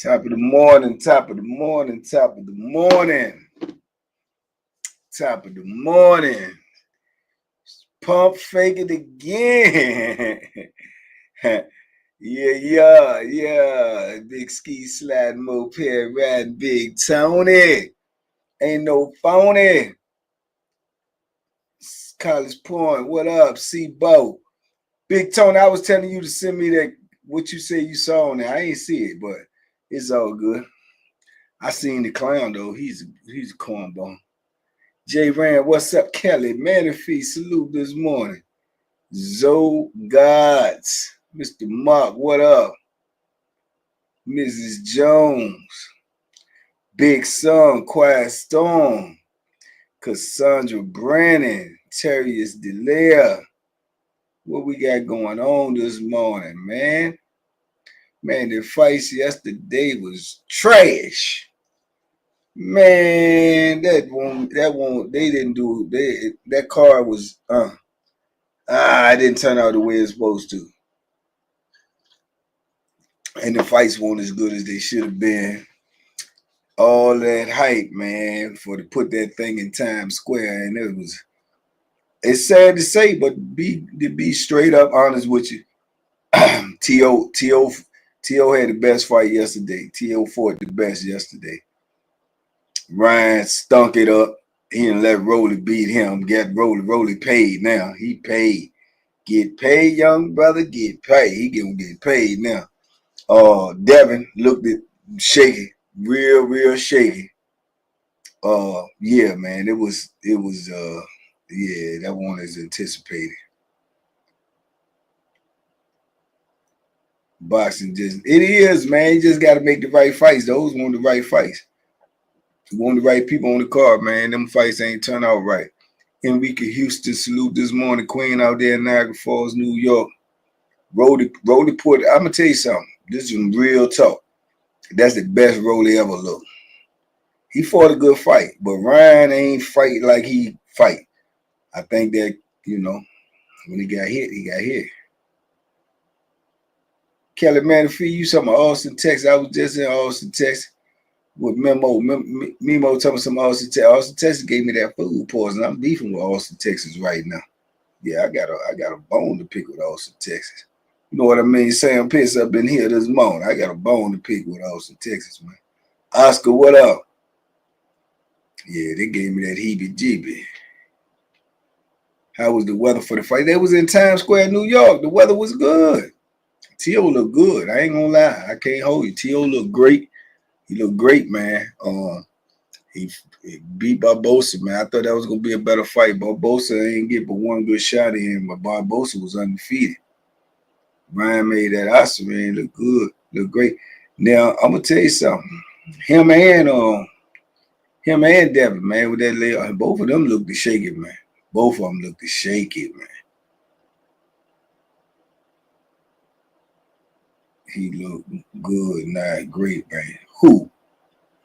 Top of the morning, top of the morning, top of the morning, top of the morning. Pump fake it again. Yeah. Big ski sliding moped riding Big Tony. Ain't no phony. College Point, what up? C-Bo. Big Tony, I was telling you to send me that, what you say you saw on there. I ain't see it, but it's all good. I seen the clown, though. He's a cornball. J Rand, what's up? Kelly, Manifee, salute this morning. Zoe Gods, Mr. Mark, what up? Mrs. Jones, Big Son, Quiet Storm, Cassandra Brennan, Terrius Delea. What we got going on this morning, man? Man, the fights yesterday was trash. Man, that car was it didn't turn out the way it's supposed to. And the fights weren't as good as they should have been. All that hype, man, to put that thing in Times Square, and it's sad to say, but to be straight up honest with you, T.O. had the best fight yesterday. T.O. fought the best yesterday. Ryan stunk it up. He didn't let Rolly beat him. Get Rolly paid now. He paid. Get paid, young brother. Get paid. He gonna get paid now. Devin looked at shaky, real shaky. Yeah, man. It was that one is anticipated. Boxing it is, man. You just gotta make the right fights. Those weren't the right fights. You want the right people on the card, man. Them fights ain't turn out right. Enrique Houston, salute this morning. Queen out there in Niagara Falls, New York. Rolly put, I'm going to tell you something. This is real talk. That's the best Rolly ever looked. He fought a good fight, but Ryan ain't fight like he fight. I think that, when he got hit, he got hit. Kelly Manifee, you talking about Austin, Texas. I was just in Austin, Texas. With Memo talking about some Austin, Texas. Austin, Texas gave me that food poison. I'm beefing with Austin, Texas right now. Yeah, I got a bone to pick with Austin, Texas. You know what I mean? Sam Pitts up in here this morning. I got a bone to pick with Austin, Texas, man. Oscar, what up? Yeah, they gave me that heebie-jeebie. How was the weather for the fight? They was in Times Square, New York. The weather was good. T.O. looked good. I ain't gonna lie. I can't hold you. T.O. looked great. He looked great, man. He beat Barbosa, man. I thought that was going to be a better fight. Barbosa ain't get but one good shot in, but Barbosa was undefeated. Ryan made that Oscar look good, look great. Now, I'm going to tell you something. Him and Devin, man, with that leg, both of them looked shaky, man. Both of them looked shaky, man. He looked good, not great, man. Who?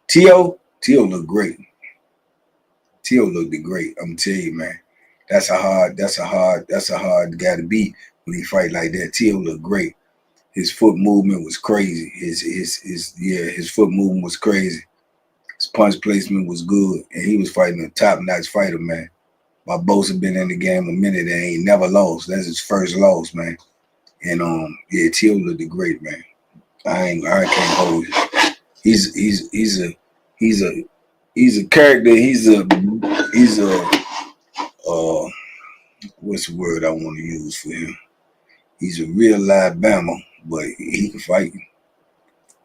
T.O.? T.O. looked great. T.O. looked great. I'm telling you, man. That's a hard guy to beat when he fight like that. T.O. looked great. His foot movement was crazy. His foot movement was crazy. His punch placement was good, and he was fighting a top-notch fighter, man. Barbosa been in the game a minute and ain't never lost. That's his first loss, man. And T.O. looked great, man. I can't hold you. He's a character. He's a what's the word I want to use for him? He's a real live Bama, but he can fight.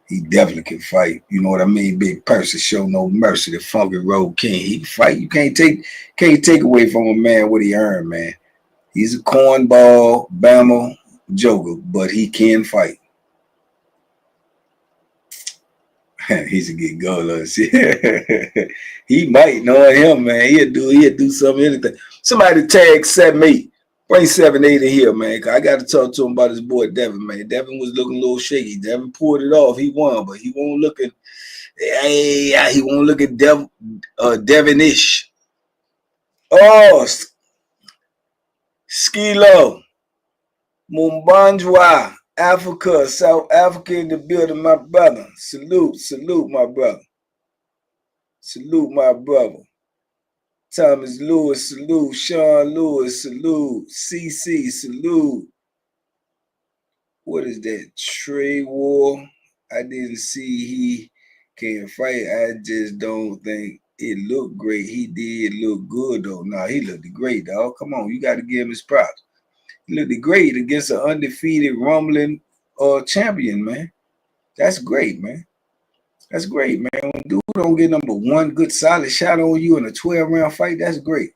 He definitely can fight. You know what I mean? Big person, show no mercy. The funky road king. He can fight. You can't take away from a man what he earned, man. He's a cornball Bama joker, but he can fight. He's a good goaler. He might know him, man. He'll do something, anything. Somebody tag 7-8. Bring 7-8 in here, man. I got to talk to him about his boy Devin, man. Devin was looking a little shaky. Devin pulled it off. He won, but he won't looking. He won't look at Devin-ish. Oh, Skilo. Mumbanjwa. Africa, South Africa in the building, my brother. Salute, my brother. Salute, my brother. Thomas Lewis, salute. Sean Lewis, salute. CC, salute. What is that? Trey War? I didn't see he can fight. I just don't think it looked great. He did look good, though. Nah, he looked great, dog. Come on, you got to give him his props. He looked great against an undefeated rumbling champion, man. That's great, man. That's great, man. When dude don't get number one good solid shot on you in a 12-round fight, that's great.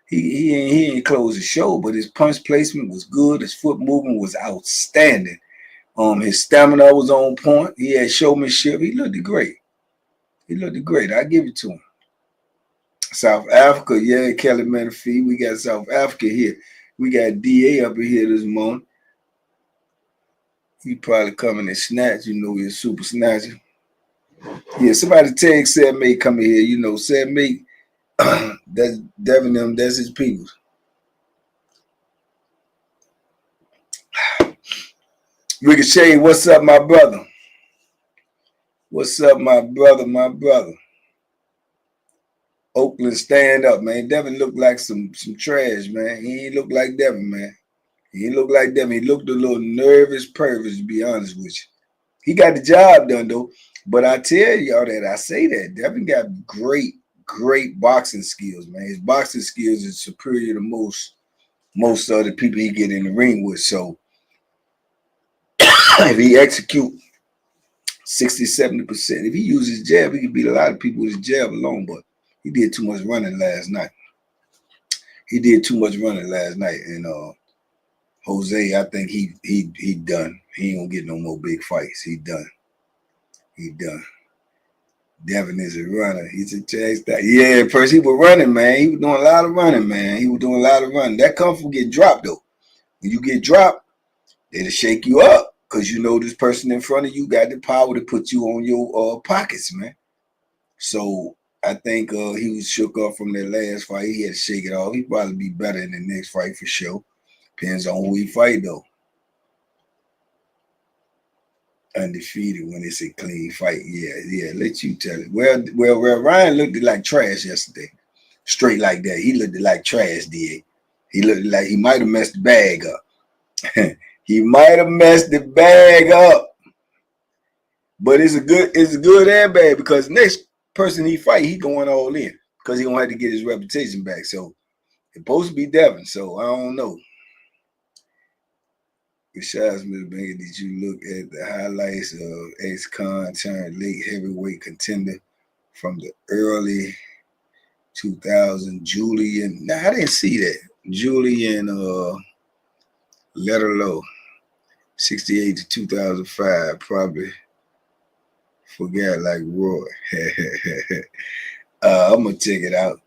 He ain't closed the show, but his punch placement was good. His foot movement was outstanding. His stamina was on point. He had showmanship. He looked great. He looked great. I give it to him. South Africa, yeah, Kelly Menifee. We got South Africa here. We got DA up in here this morning. He probably coming and snatch. You know, he's a super snatcher. Yeah, somebody tag said May coming here. You know, said May. That's Devin them. That's his people. Ricochet, what's up, my brother? What's up, my brother? My brother. Oakland, stand up, man. Devin looked like some trash, man. He ain't look like Devin, man. He looked like Devin. He looked a little nervous, pervious, to be honest with you. He got the job done, though. But I tell y'all that I say that Devin got great boxing skills, man. His boxing skills is superior to most of the people he get in the ring with. So if he execute 60-70%, if he uses his jab, he can beat a lot of people with his jab alone. But he did too much running last night. And Jose, I think he done. He ain't gonna get no more big fights. He done. Devin is a runner. He's a chase that. Yeah, first he was running, man. He was doing a lot of running, man. That comes from getting dropped, though. When you get dropped, it'll shake you up because you know this person in front of you got the power to put you on your pockets, man. So I think he was shook up from that last fight. He had to shake it off. He'd probably be better in the next fight for sure. Depends on who he fight, though. Undefeated when it's a clean fight. Yeah, let you tell it. Well, Ryan looked like trash yesterday. Straight like that. He looked like trash, did. He looked like he might have messed the bag up. He might have messed the bag up. But it's a good and bad because next person he fight, he going all in because he gonna have to get his reputation back. So it's supposed to be Devin. So I don't know. Besides, Mr. Banger, did you look at the highlights of ex-con turned late heavyweight contender from the early 2000 Julian? No, I didn't see that. Julian Letterlow, 68 to 2005, probably forgot like Roy. I'm gonna check it out.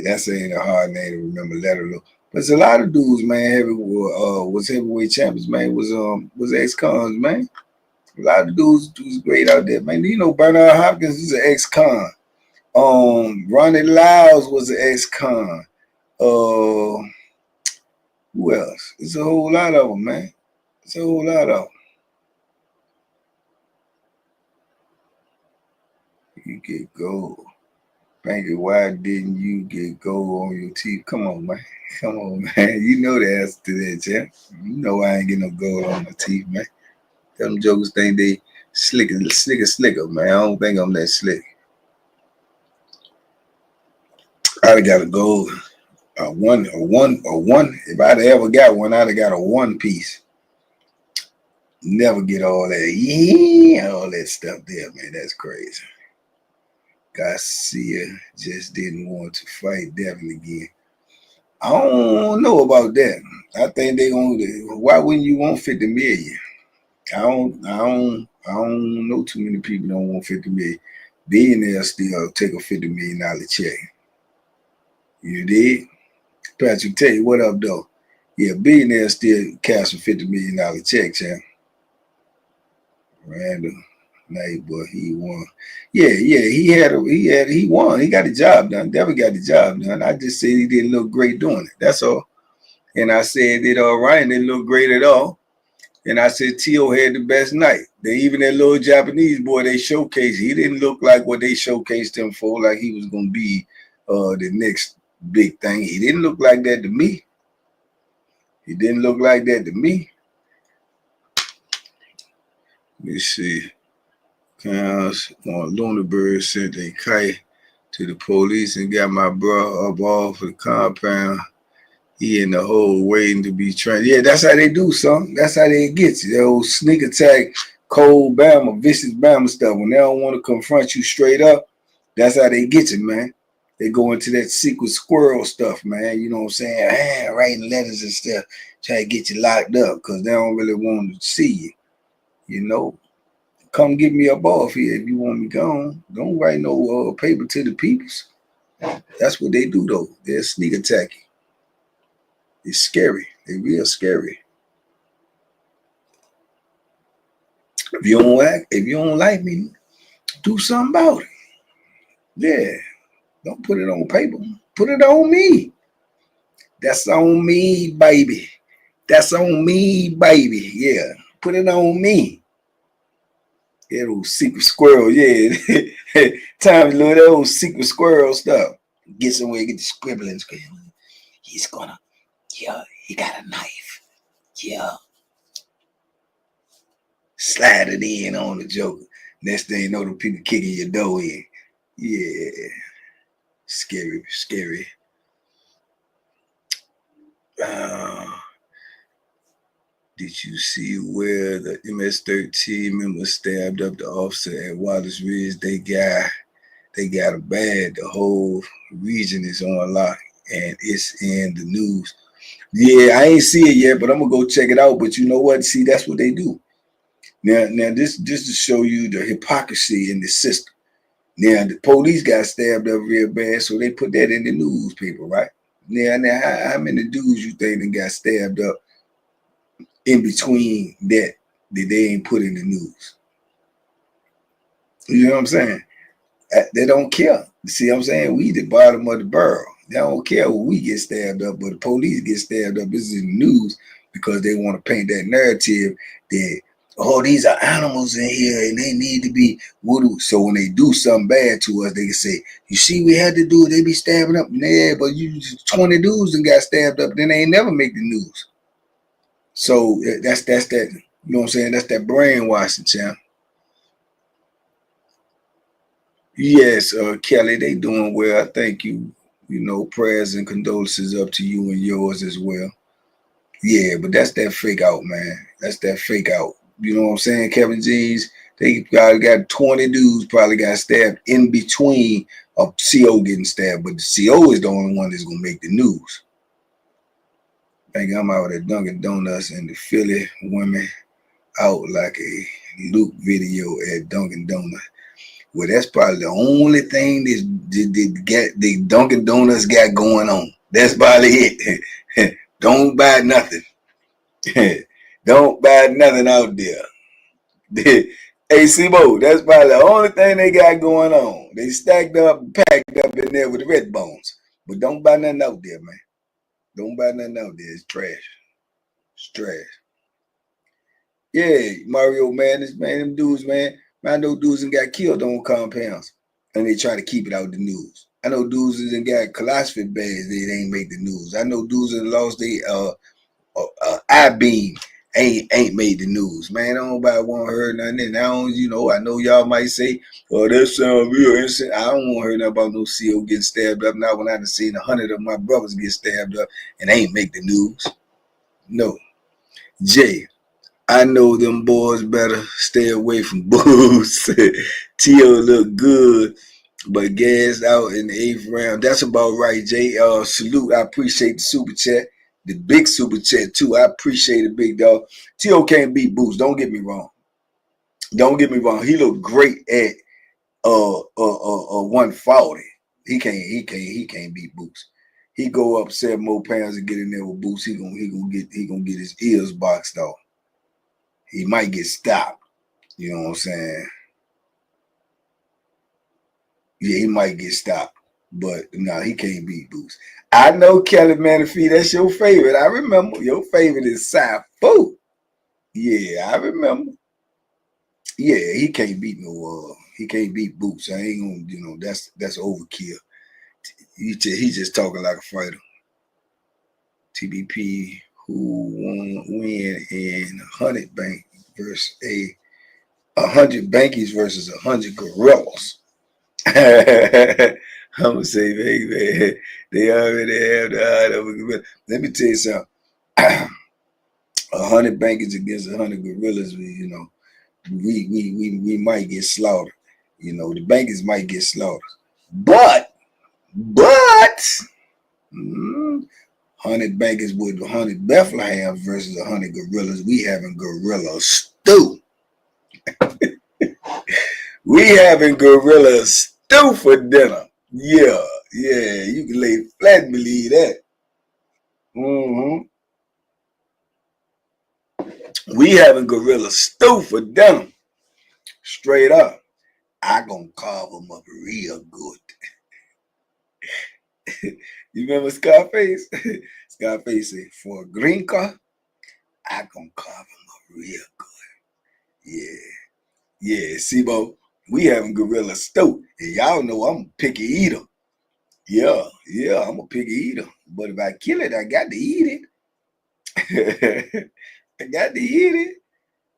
That's ain't a hard name to remember, Letterlow. But it's a lot of dudes, man. Was heavyweight champions, man. Was ex-cons, man. A lot of dudes great out there, man. You know, Bernard Hopkins is an ex-con. Ronnie Lyles was an ex-con. Who else? It's a whole lot of them, man. It's a whole lot of them. You get gold. Banker, why didn't you get gold on your teeth? Come on, man. You know the answer to that, champ. You know I ain't get no gold on my teeth, man. Them jokers think they slicker, man. I don't think I'm that slick. I'd have got a gold. A one. If I'd ever got one, I'd have got a one piece. Never get all that stuff there, man. That's crazy. Garcia just didn't want to fight Devin again. I don't know about that. I think they gonna. Why wouldn't you want 50 million? I don't know too many people don't want 50 million. Billionaires still take a $50 million check. You did? Patrick, tell you what up though. Yeah, billionaires still cash a $50 million check, champ. Randall. Boy, he won. Yeah, he won. He got the job done. Devin got the job done. I just said he didn't look great doing it. That's all. And I said that Ryan didn't look great at all. And I said, T.O. had the best night. Even that little Japanese boy they showcased, he didn't look like what they showcased him for, like he was going to be the next big thing. He didn't look like that to me. He didn't look like that to me. Let me see. Counts on Lunabird sent a kite to the police and got my bro up off the compound. He in the hole waiting to be trained. Yeah, that's how they do, son. That's how they get you. That old sneak attack, cold Bama, vicious Bama stuff. When they don't want to confront you straight up, that's how they get you, man. They go into that secret squirrel stuff, man. You know what I'm saying? Writing letters and stuff, try to get you locked up because they don't really want to see you. You know, come give me up off here if you want me gone. Don't write no paper to the peoples. That's what they do, though. They're sneak attacking. It's scary. They're real scary. If you don't like me, do something about it. Yeah. Don't put it on paper. Put it on me. That's on me, baby. That's on me, baby. Yeah. Put it on me. That old secret squirrel, yeah. Time to look at that old secret squirrel stuff. Get somewhere, get the scribbling. He's gonna, yeah, he got a knife. Yeah. Slide it in on the joker. Next thing you know, the people kicking your door in. Yeah. Scary, scary. Did you see where the MS-13 member stabbed up the officer at Wallace Ridge? They got a bad. The whole region is on lock, and it's in the news. Yeah, I ain't see it yet, but I'm gonna go check it out. But you know what? See, that's what they do. Now this to show you the hypocrisy in the system. Now the police got stabbed up real bad, so they put that in the newspaper, right? Now how many dudes you think that got stabbed up in between that they ain't put in the news? You know what I'm saying? They don't care. See what I'm saying? We the bottom of the barrel. They don't care when we get stabbed up, but the police get stabbed up. This is in the news because they want to paint that narrative that, oh, these are animals in here and they need to be voodoo. So when they do something bad to us, they can say, you see, we had to do it. They be stabbing up. Yeah, but you 20 dudes and got stabbed up, then they ain't never make the news. So that's that, you know what I'm saying? That's that brainwashing, champ. Yes, Kelly, they doing well. Thank you. You know, prayers and condolences up to you and yours as well. Yeah, but that's that fake out, man. That's that fake out. You know what I'm saying, Kevin Jeans? They probably got 20 dudes probably got stabbed in between a CO getting stabbed, but the CO is the only one that's gonna make the news. I think I'm out at Dunkin' Donuts and the Philly women out like a Luke video at Dunkin' Donuts. Well, that's probably the only thing the Dunkin' Donuts got going on. That's probably it. Don't buy nothing. Don't buy nothing out there. Hey, Simo, that's probably the only thing they got going on. They stacked up and packed up in there with the red bones. But don't buy nothing out there, man. Don't buy nothing out there. It's trash. It's trash. Yeah, Mario, man, them dudes, man. I know dudes that got killed on compounds, and they try to keep it out the news. I know dudes that got colossus bags, they ain't make the news. I know dudes that lost their I-beam, ain't made the news. Man, I don't want to hear nothing. And I know y'all might say, oh, that sounds real innocent. I don't want to hear nothing about no CO getting stabbed up. Not when I done seen 100 of my brothers get stabbed up and ain't make the news. No. Jay, I know them boys better stay away from booze. T.O. look good, but gassed out in the 8th round. That's about right, Jay. Salute. I appreciate the super chat. The big super chat, too. I appreciate it, big dog. T.O. can't beat Boots. Don't get me wrong. Don't get me wrong. He looked great at 140. He can't beat Boots. He go up 7 more pounds and get in there with Boots. He gonna get his ears boxed off. He might get stopped. You know what I'm saying? Yeah, he might get stopped. But no, he can't beat Boots. I know Kelly Manafee, that's your favorite. I remember your favorite is Safu. Yeah, I remember. Yeah, he can't beat no. He can't beat Boots. I ain't gonna. That's overkill. He just talking like a fighter. TBP who win in 100 bank versus 100 bankies versus 100 gorillas. I'm gonna say, baby, they already have the eye of a gorilla. Let me tell you something. 100 bankies against 100 gorillas. We might get slaughtered. The bankies might get slaughtered. But 100 bankers with 100 Bethlehems versus 100 gorillas. We having gorilla stew. We having gorilla stew for dinner. Yeah, you can lay flat and believe that. We having gorilla stew for dinner. Straight up. I gonna carve them up real good. You remember Scarface? Scarface said, for a green car, I gonna carve them up real good. Yeah, Sibo, we having gorilla stew. And y'all know I'm a picky eater. Yeah, I'm a picky eater. But if I kill it, I got to eat it. I got to eat it.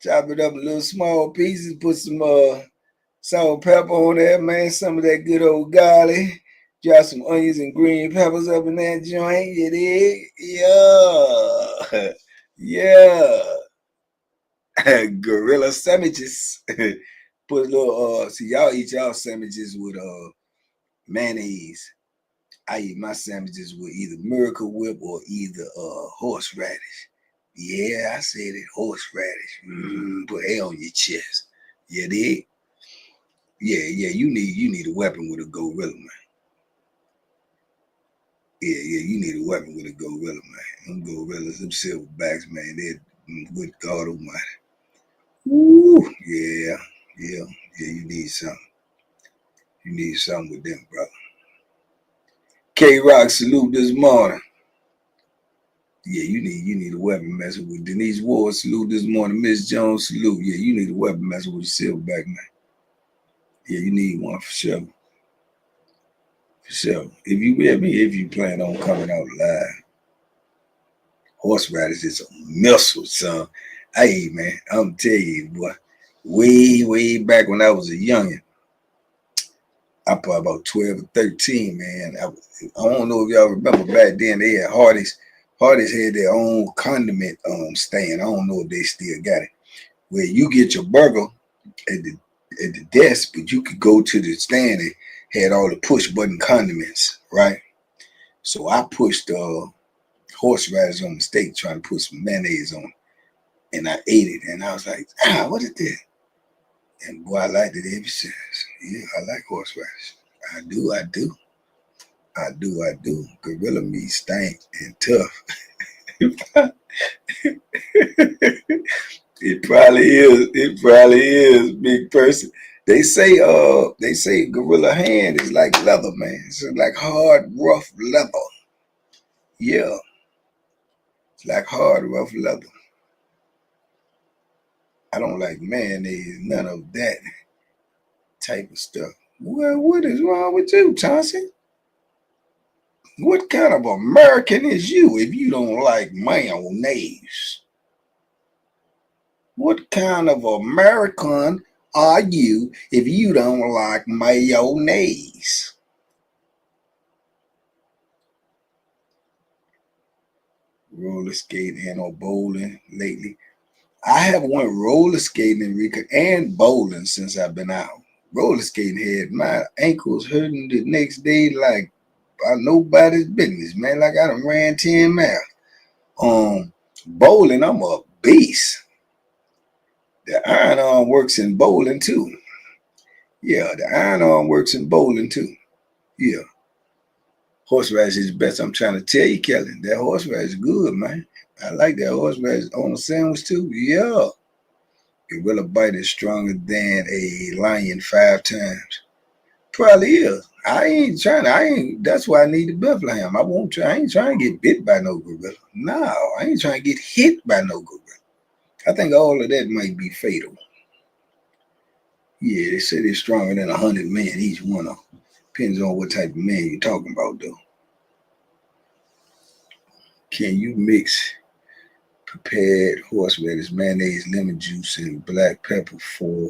Chop it up in little small pieces, put some salt and pepper on there, man. Some of that good old garlic. Drop some onions and green peppers up in that joint. You dig? Yeah. Gorilla sandwiches. Put a little see y'all eat y'all sandwiches with mayonnaise. I eat my sandwiches with either Miracle Whip or either horseradish. Yeah, I said it, horseradish. Put hair on your chest. You dig? Yeah, you need a weapon with a gorilla, man. Yeah, you need a weapon with a gorilla, man. Them gorillas, them silverbacks, man, they're good God Almighty. Woo, yeah, you need something. You need something with them, brother. K-Rock, salute this morning. Yeah, you need a weapon messing with Denise Ward, salute this morning. Miss Jones, salute. Yeah, you need a weapon messing with a silverback, man. Yeah, you need one for sure. For sure. If you plan on coming out live, horseradish is a missile, son. Hey, man, I'm telling you, boy, way back when I was a youngin', I probably about 12 or 13, man. I don't know if y'all remember back then, they had Hardee's. Hardee's had their own condiment stand. I don't know if they still got it. Where you get your burger at the desk, but you could go to the stand and had all the push button condiments, right? So I pushed horseradish on the steak, trying to put some mayonnaise on it. And I ate it, and I was like, what is this? And boy, I liked it ever since. Yeah, I like horseradish. I do. Gorilla meat stank and tough. It probably is, big person. They say gorilla hand is like leather, man. It's like hard, rough leather. Yeah. It's like hard, rough leather. I don't like mayonnaise, none of that type of stuff. Well, what is wrong with you, Chauncey? What kind of American is you if you don't like mayonnaise? What kind of American are you if you don't like mayonnaise? Roller skating and or bowling lately. I have went roller skating in Rica and bowling since I've been out. Roller skating had my ankles hurting the next day like nobody's business, man. Like I done ran 10 miles. Bowling, I'm a beast. The iron arm works in bowling too. Yeah, the iron arm works in bowling too. Yeah. Horseradish is best. I'm trying to tell you, Kelly. That horseradish is good, man. I like that horseradish on a sandwich too. Yeah. Gorilla bite is stronger than a lion 5 times. Probably is. That's why I need the Bethlehem. I ain't trying to get bit by no gorilla. No, I ain't trying to get hit by no gorilla. I think all of that might be fatal. Yeah, they say they're stronger than 100 men, each one of them. Depends on what type of man you're talking about, though. Can you mix prepared horseradish, mayonnaise, lemon juice, and black pepper for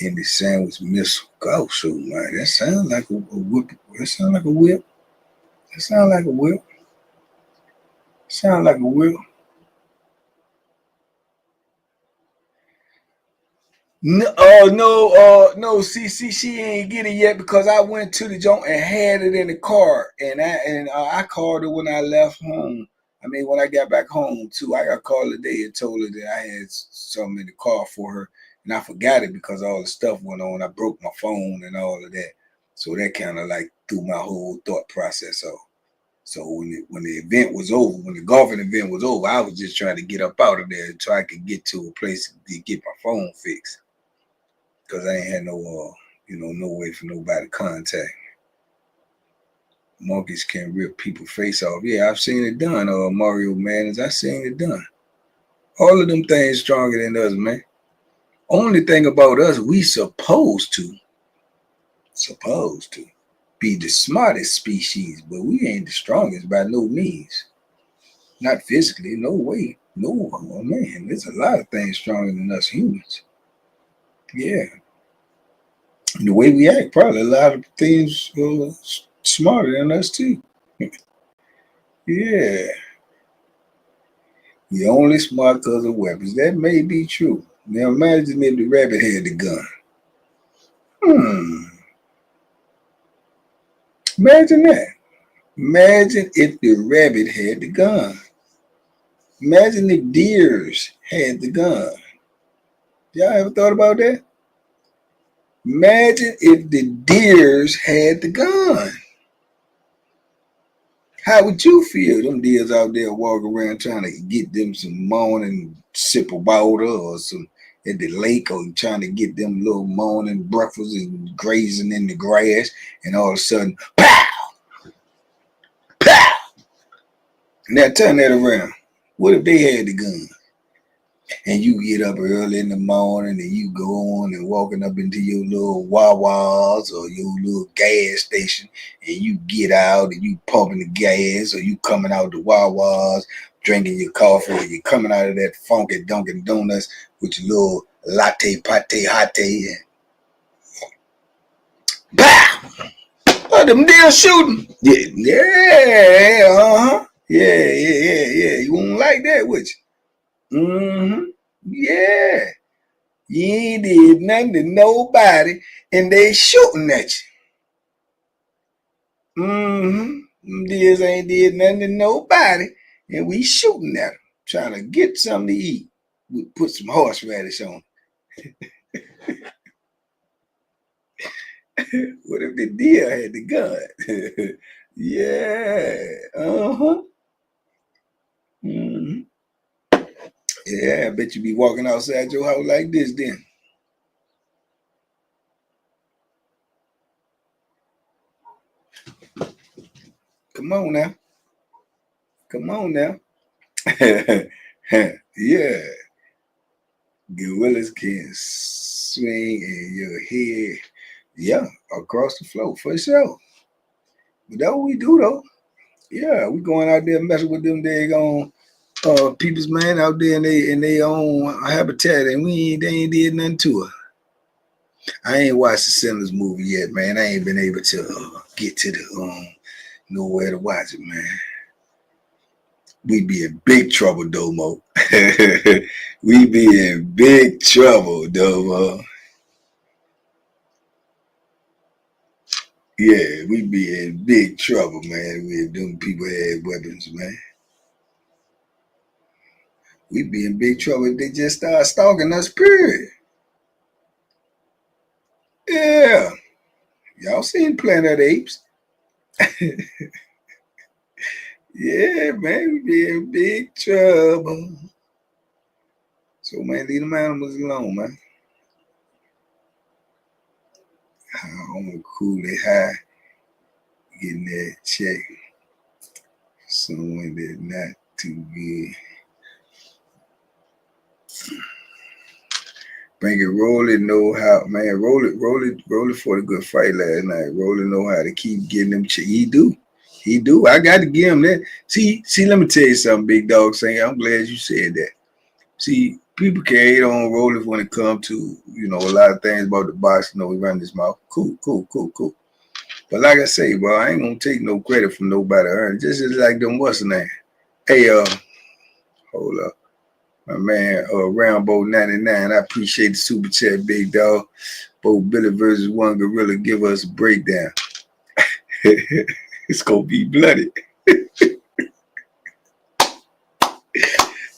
in the sandwich missile? Go, so man, that sounds like a whip. That sounds like a whip. That sounds like a whip. Sound like a whip. No, no. See, she ain't get it yet because I went to the joint and had it in the car, and I called her when I left home. I mean, when I got back home too, I got called today and told her that I had something in the car for her, and I forgot it because all the stuff went on. I broke my phone and all of that, so that kind of like threw my whole thought process off. So when the event was over, when the golfing event was over, I was just trying to get up out of there so I could get to a place to get my phone fixed. Because I ain't had no, no way for nobody to contact. Monkeys can rip people's face off. Yeah, I've seen it done. Mario Manners, I've seen it done. All of them things stronger than us, man. Only thing about us, we supposed to be the smartest species, but we ain't the strongest by no means. Not physically, no way. No, oh, man, there's a lot of things stronger than us humans. Yeah. And the way we act, probably a lot of things smarter than us too. Yeah. We only smart because of weapons. That may be true. Now imagine if the rabbit had the gun. Imagine that. Imagine if the rabbit had the gun. Imagine if deers had the gun. Y'all ever thought about that? Imagine if the deers had the gun. How would you feel? Them deers out there walking around trying to get them some morning sip of water or some at the lake, or trying to get them little morning breakfast and grazing in the grass, and all of a sudden, pow, pow. Now turn that around. What if they had the gun? And you get up early in the morning and you go on and walking up into your little Wawa's or your little gas station, and you get out and you pumping the gas, or you coming out the Wawa's drinking your coffee, or you coming out of that funky Dunkin' Donuts with your little latte pate hot and pow! Oh, them deer shooting. Yeah, uh-huh. Yeah. You won't like that, would you? Mm-hmm. Yeah. You ain't did nothing to nobody, and they shooting at you. Mm-hmm. Deers ain't did nothing to nobody, and we shooting at them, trying to get something to eat. We put some horseradish on. What if the deer had the gun? Yeah. Uh-huh. Mm-hmm. Yeah, I bet you be walking outside your house like this then. Come on now. Come on now. Yeah. Gorillas can swing in your head. Yeah, across the floor for sure. But that's what we do though. Yeah, we going out there messing with them daggone people's man out there in they own habitat, and they ain't did nothing to her. I ain't watched the Sinners movie yet, man. I ain't been able to get to the nowhere to watch it, man. We be in big trouble, Domo. We be in big trouble, Domo. Yeah, we be in big trouble, man. If them people had weapons, man. We be in big trouble if they just start stalking us, period. Yeah. Y'all seen Planet of the Apes? Yeah, man, we be in big trouble. So, man, leave them animals alone, man. I'm cool, they high, getting that check. Someone that not too good. Bring it, roll it, know how, man. Roll it for the good fight last night. Roll it, know how to keep getting them. He do. I got to give him that. See. Let me tell you something, big dog. Saying, I'm glad you said that. See, people can hate on Rollers when it comes to, a lot of things about the box. He run his mouth. Cool. But like I say, bro, I ain't gonna take no credit from nobody. Just like them, what's the name? Hey, hold up. My man, Rambo 99. I appreciate the super chat, big dog. Both Billy versus One Gorilla give us a breakdown. It's gonna be bloody.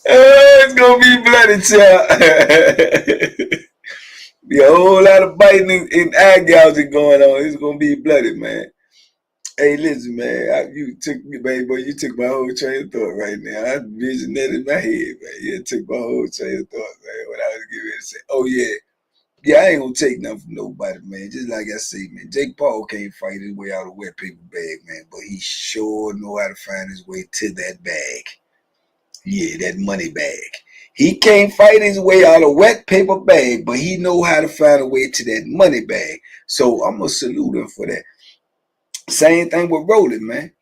It's gonna be bloody, child. Be a whole lot of biting and eye gouging going on. It's gonna be bloody, man. Hey, listen, man. You took me, baby, boy. You took my whole train of thought right now. I visioned that in my head, man. You took my whole train of thought, man. What I was getting ready to say. Oh yeah, I ain't gonna take nothing from nobody, man. Just like I say, man. Jake Paul can't fight his way out of a wet paper bag, man. But he sure know how to find his way to that bag. Yeah, that money bag. He can't fight his way out of wet paper bag, but he know how to find a way to that money bag. So I'm gonna salute him for that. Same thing with Rolly, man.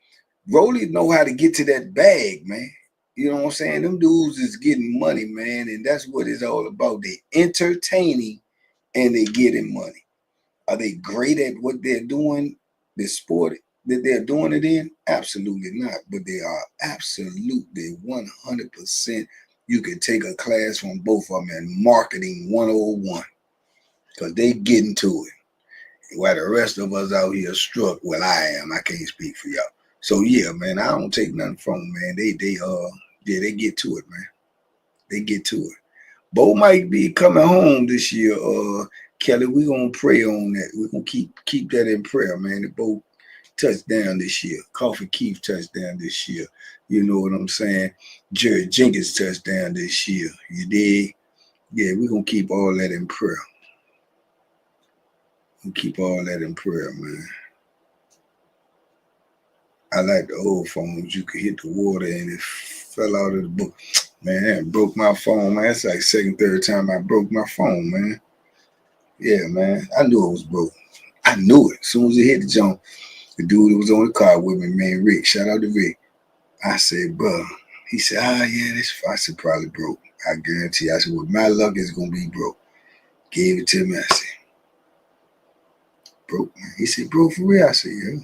Rolly know how to get to that bag, man. You know what I'm saying? Them dudes is getting money, man, and that's what it's all about. They entertaining and they getting money. Are they great at what they're doing, the sport that they're doing it in? Absolutely not. But they are absolutely 100%. You can take a class from both of them in marketing 101 because they getting to it. While the rest of us out here struck, well, I am. I can't speak for y'all. So yeah, man, I don't take nothing from them, man. They get to it, man. They get to it. Bo might be coming home this year. Kelly, we gonna pray on that. We're gonna keep that in prayer, man. The Bo touchdown this year. Coffee Keith touchdown this year. You know what I'm saying? Jared Jenkins touchdown this year. You dig? Yeah, we're gonna keep all that in prayer. We'll keep all that in prayer, man. I like the old phones. You could hit the water and it fell out of the book. Man, that broke my phone, man. It's like second, third time I broke my phone, man. Yeah, man. I knew it was broke. I knew it. As soon as it hit the jump, the dude that was on the car with me, man, Rick, shout out to Rick. I said, bro. He said, yeah, this I said, probably broke. I guarantee you. I said, with my luck, it's going to be broke. Gave it to me. I said, broke, man. He said, broke for real? I said, yeah.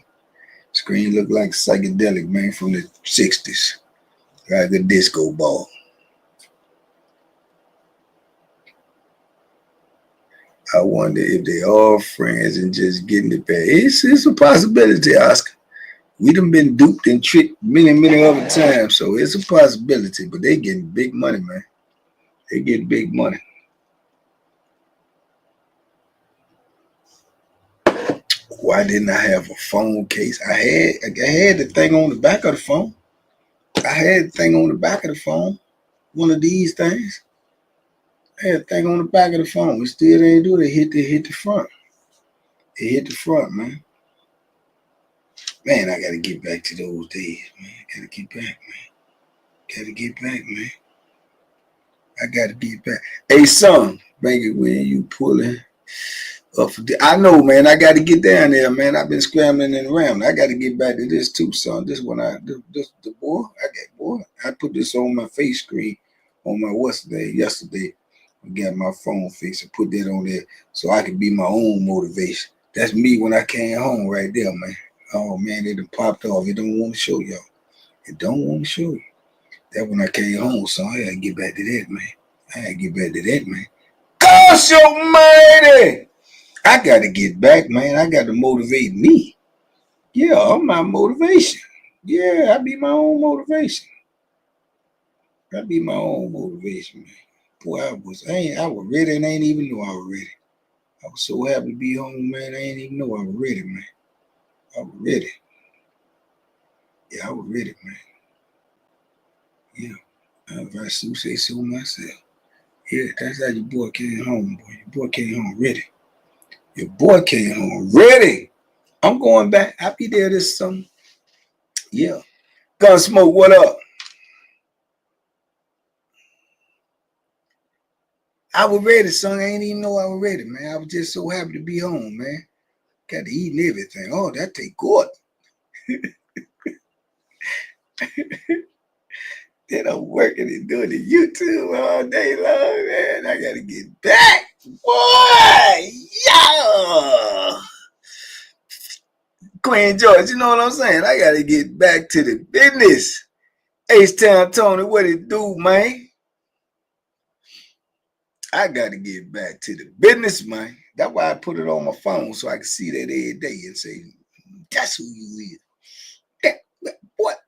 Screen looked like psychedelic, man, from the 60s. Like a disco ball. I wonder if they all friends and just getting it back. It's a possibility, Oscar. We done been duped and tricked many other times, so it's a possibility. But they getting big money, man. They get big money. Why didn't I have a phone case? I had the thing on the back of the phone. I had the thing on the back of the phone. One of these things. I had a thing on the back of the phone. We still ain't do it. It hit the front. It hit the front, man. Man, I gotta get back to those days, man. Gotta get back, man. Gotta get back, man. I gotta get back. Hey, son, bring it when you pulling up. I know, man. I gotta get down there, man. I've been scrambling and around. I gotta get back to this too, son. This one, the boy. I put this on my face screen on my yesterday. I got my phone fixed and put that on there so I can be my own motivation. That's me when I came home right there, man. Oh, man, it done popped off. It don't want to show y'all. It don't want to show you. That when I came home, so I gotta get back to that, man. Gosh almighty! I gotta get back, man. I gotta motivate me. Yeah, I'm my motivation. Yeah, I be my own motivation. Man. Boy, I was ready and I ain't even know I was ready. I was so happy to be home, man. I ain't even know I was ready, man. I was ready. Yeah, I was ready, man. Yeah. If I say so myself. Yeah, that's how your boy came home, boy. Your boy came home ready. I'm going back. I'll be there this summer. Yeah. Gunsmoke, what up? I was ready, son. I ain't even know I was ready, man. I was just so happy to be home, man. Got to eat and everything. Oh, that take good. Then I'm working and doing the YouTube all day long, man. I gotta get back. Boy, yeah. Queen George, you know what I'm saying? I gotta get back to the business. H-Town Tony, what it do, man? I gotta get back to the business, man. That's why I put it on my phone so I can see that every day and say, that's who you is. That, what?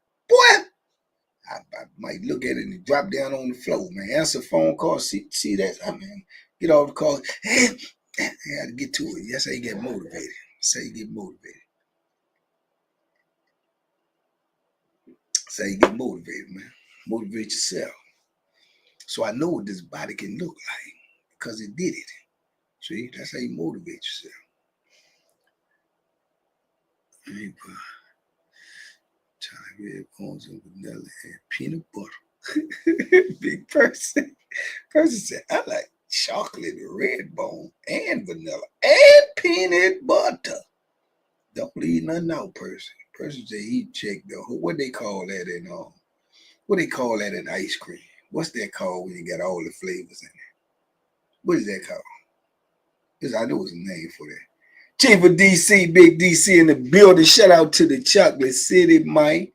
I might look at it and drop down on the floor, man. Answer phone call, see that? I mean, get off the call. Hey, I gotta get to it. That's how you get motivated. That's how you get motivated. That's how you get motivated, man. Motivate yourself. So I know what this body can look like because it did it. See, that's how you motivate yourself. Red corns and vanilla and peanut butter. Big person. Person said, I like chocolate, red bone, and vanilla, and peanut butter. Don't leave nothing out, person. Person said he checked the what they call that in what they call that in ice cream. What's that called when you got all the flavors in it? What is that called? Because I know it's a name for that. Chief of DC, Big DC in the building. Shout out to the Chocolate City, man.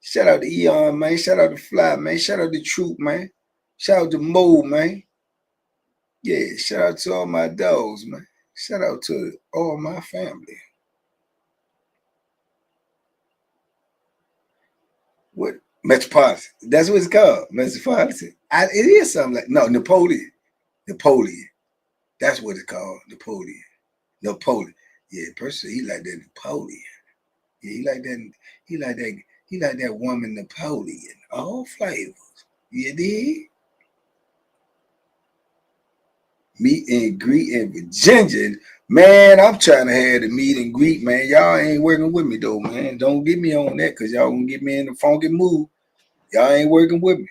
Shout out to Eon, man. Shout out to Fly, man. Shout out to Troop, man. Shout out to Mo, man. Yeah, shout out to all my dogs, man. Shout out to all my family. What? Metropolitan. That's what it's called. Metropolitan. It is something like, no, Napoleon. That's what it's called. Napoleon. Yeah, person, he like that Napoleon. Yeah, he like that woman Napoleon. All flavors. You dig? Meet and greet in Virginia. Man, I'm trying to have the meet and greet, man. Y'all ain't working with me though, man. Don't get me on that because y'all gonna get me in the funky mood. Y'all ain't working with me.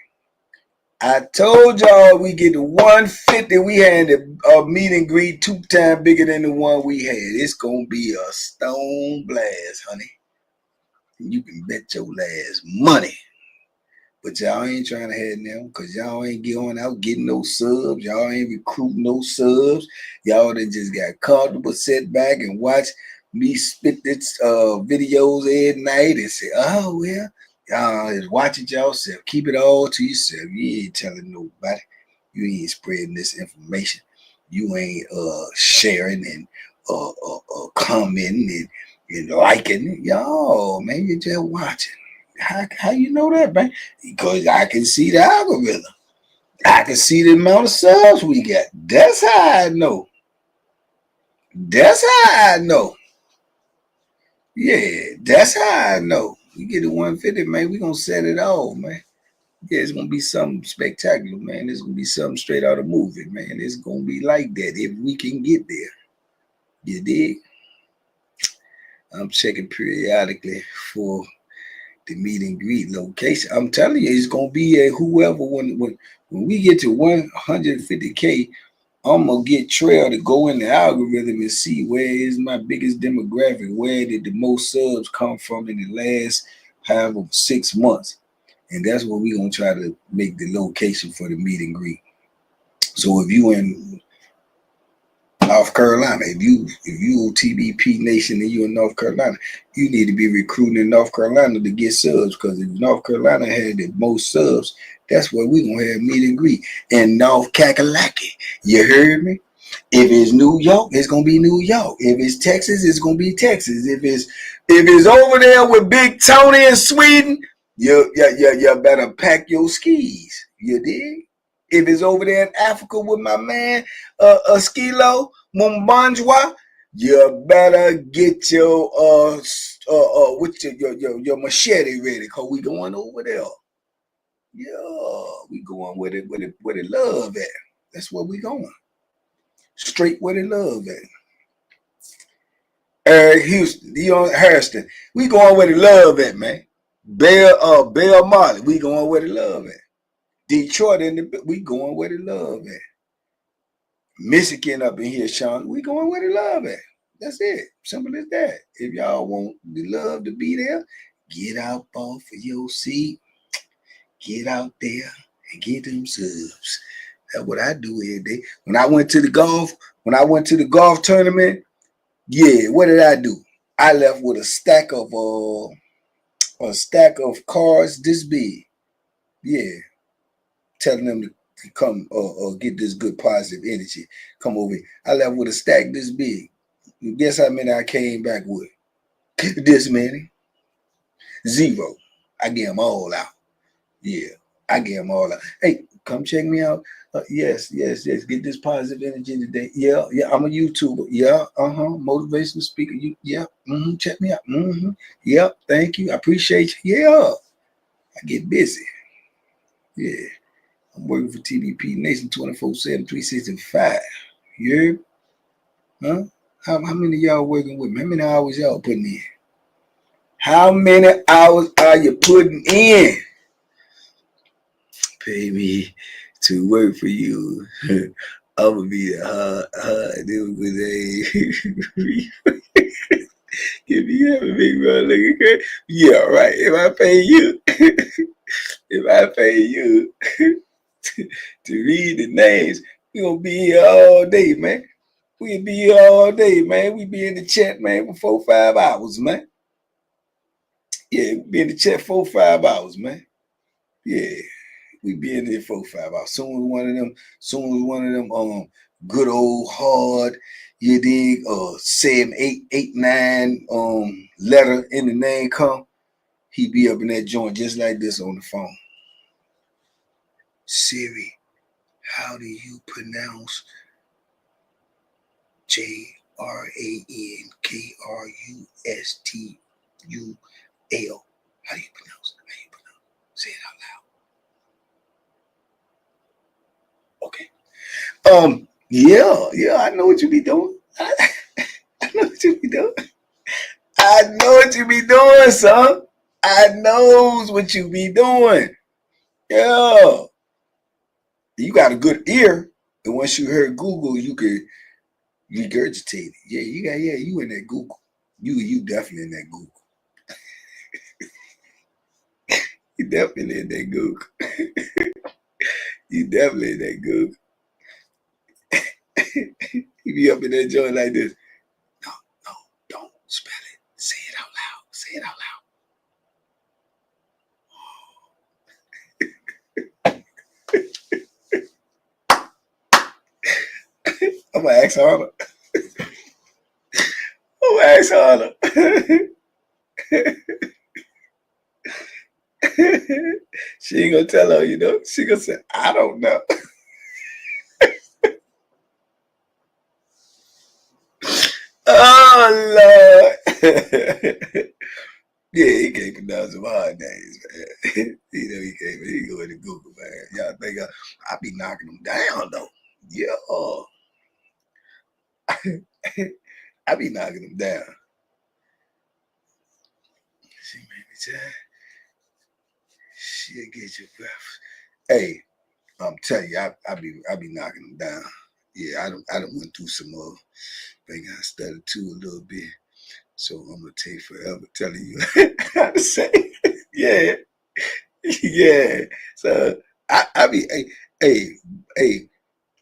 I told y'all we get the 150 we had a meet and greet 2 times bigger than the one we had. It's gonna be a stone blast, honey. You can bet your last money. But y'all ain't trying to have them because y'all ain't going out getting no subs. Y'all ain't recruiting no subs. Y'all done just got comfortable, sit back and watch me spit this videos every night and say, oh, well, y'all is watching yourself. Keep it all to yourself. You ain't telling nobody. You ain't spreading this information. You ain't sharing and commenting and liking. Y'all, man, you're just watching. How you know that, man? Because I can see the algorithm. I can see the amount of subs we got. That's how I know. Yeah, that's how I know. We get to 150, man. We gonna set it off, man. Yeah, it's gonna be something spectacular, man. It's gonna be something straight out of a movie, man. It's gonna be like that if we can get there. You dig? I'm checking periodically for the meet and greet location. I'm telling you, it's gonna be a whoever when we get to 150K, I'm gonna get Trail to go in the algorithm and see where is my biggest demographic, where did the most subs come from in the last 6 months. And that's what we're gonna try to make the location for the meet and greet. So if you in North Carolina, if you TBP Nation and you in North Carolina, you need to be recruiting in North Carolina to get subs because if North Carolina had the most subs, that's where we gonna have meet and greet in North Kakalaki. You heard me? If it's New York, it's gonna be New York. If it's Texas, it's gonna be Texas. If it's over there with Big Tony in Sweden, you better pack your skis. You dig? If it's over there in Africa with my man Skilo Mumbanjwa, you better get your with your machete ready, cause we going over there. Yeah, we going where they love at. That's where we going. Straight where they love at. Houston, Leon Harrison, we going where they love at, man. Bell Marley, we going where they love at. Detroit, we going where they love at. Michigan up in here, Sean. We going where the love at. That's it. Simple as that. If y'all want the love to be there, get out off of your seat. Get out there and get them subs. That's what I do every day. When I went to the golf tournament, yeah, what did I do? I left with a stack of cards this big. Yeah. Telling them to come get this good positive energy. Come over here. I left with a stack this big. Guess how many I came back with? This many. 0. I get them all out. Yeah, I get them all out. Hey, come check me out. Yes. Get this positive energy today. Yeah. I'm a YouTuber. Yeah. Motivational speaker. Check me out. Yep. Thank you. I appreciate you. Yeah. I get busy. Yeah. I'm working for TBP Nation 24/7, 365. You heard? Huh? How many of y'all working with me? How many hours y'all putting in? How many hours are you putting in? Pay me to work for you. I'm gonna be a hard If you have a big bro looking good, yeah, right. If I pay you, to read the names, we gonna be here all day, man. We'll be here all day, man. We be in the chat, man, for 4-5 hours, man. Yeah, we be in the chat 4-5 hours, man. Yeah, we be in there 4-5 hours. Soon as one of them good old hard, you dig, 7, 8, 9 letter in the name come, he be up in that joint just like this on the phone. Siri, how do you pronounce JRANKRUSTUL? How do you pronounce it? Say it out loud. Okay. Yeah, I know what you be doing. I know what you be doing. I know what you be doing, son. I knows what you be doing. Yeah. You got a good ear. And once you heard Google, you could regurgitate it. Yeah, you in that Google. You definitely in that Google. You definitely in that Google. You definitely in that Google. You be up in that joint like this. No, don't spell it. Say it out loud. Say it out loud. I'm gonna ask Hannah. I'm gonna ask Hannah. She ain't gonna tell her, She gonna say, I don't know. Oh, Lord. Yeah, he can't pronounce some hard names, man. He can't. He go into Google, man. Y'all think I be knocking them down, though. Yeah. I be knocking them down. She made me tired. She'll get your breath. Hey, I'm telling you, I be knocking them down. Yeah, I don't went through some thing I studied too a little bit. So I'm gonna take forever telling you how to say it. Yeah. Yeah. So I be hey,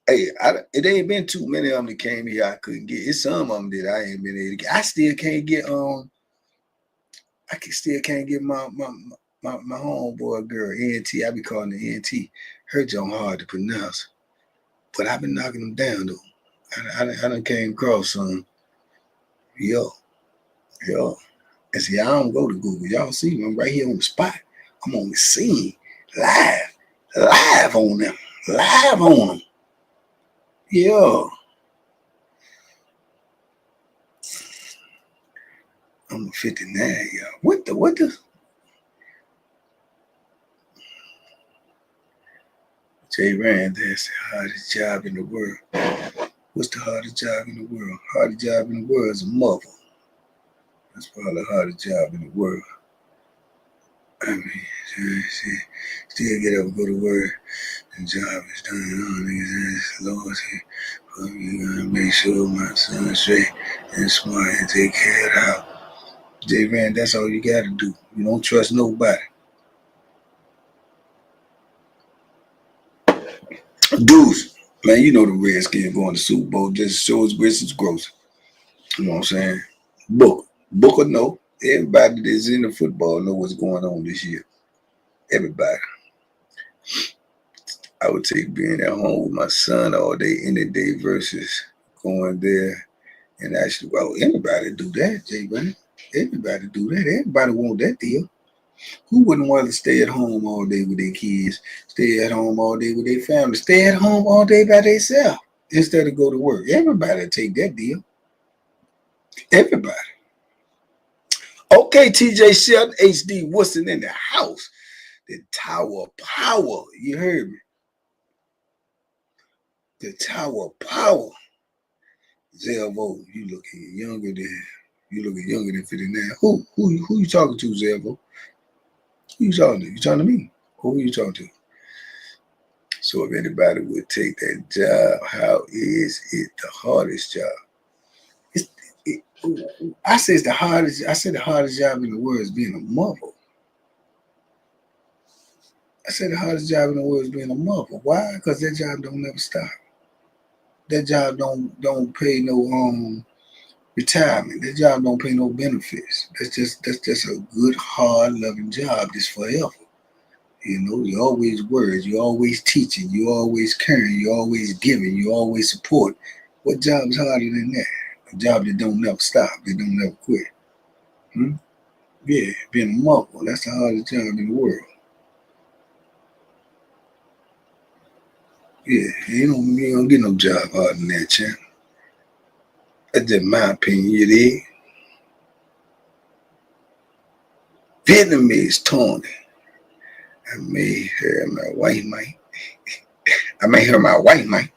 it ain't been too many of them that came here I couldn't get. It's some of them that I ain't been able to get. I still can't get still can't get my homeboy girl, NT. I be calling her NT. Her joint hard to pronounce. But I've been knocking them down though. I done came across some. Yo. And see, I don't go to Google. Y'all see me, I'm right here on the spot. I'm on the scene, live on them. Yeah. I'm a 59, y'all. What the? Jay Rand, that's the hardest job in the world. What's the hardest job in the world? Hardest job in the world is a mother. That's probably the hardest job in the world. I mean, still get up and go to work. The job is done. Lord, But you gotta make sure my son straight and smart and take care of the house. J-Man, that's all you gotta do. You don't trust nobody. Dudes, man, you know the Redskins going to Super Bowl just shows grits is gross. You know what I'm saying? Booker know. Everybody that's in the football know what's going on this year. Everybody. I would take being at home with my son all day, any day, versus going there and actually, well, anybody do that, J-Man. Everybody do that. Everybody want that deal. Who wouldn't want to stay at home all day with their kids, stay at home all day with their family, stay at home all day by themselves instead of go to work? Everybody take that deal. Everybody. Okay, TJ Shelton, HD Woodson in the house. The Tower of Power. You heard me. The Tower of Power. Zelvo, you looking younger than 59. Who you talking to, Zelvo? Who you talking to? You talking to me? Who are you talking to? So if anybody would take that job, how is it the hardest job? I said the hardest job in the world is being a mother. I said the hardest job in the world is being a mother. Why? Because that job don't never stop. That job don't pay no retirement. That job don't pay no benefits. That's just a good, hard, loving job just forever. You know, you always words, you always teaching, you always caring, you always giving, you always support. What job is harder than that? A job that don't never stop, that don't never quit. Yeah, being a mother, that's the hardest job in the world. Yeah, you don't get no job harder than that, champ. That's just my opinion, you dig? Vietnamese Tony. I made her my white man. I made her my white man.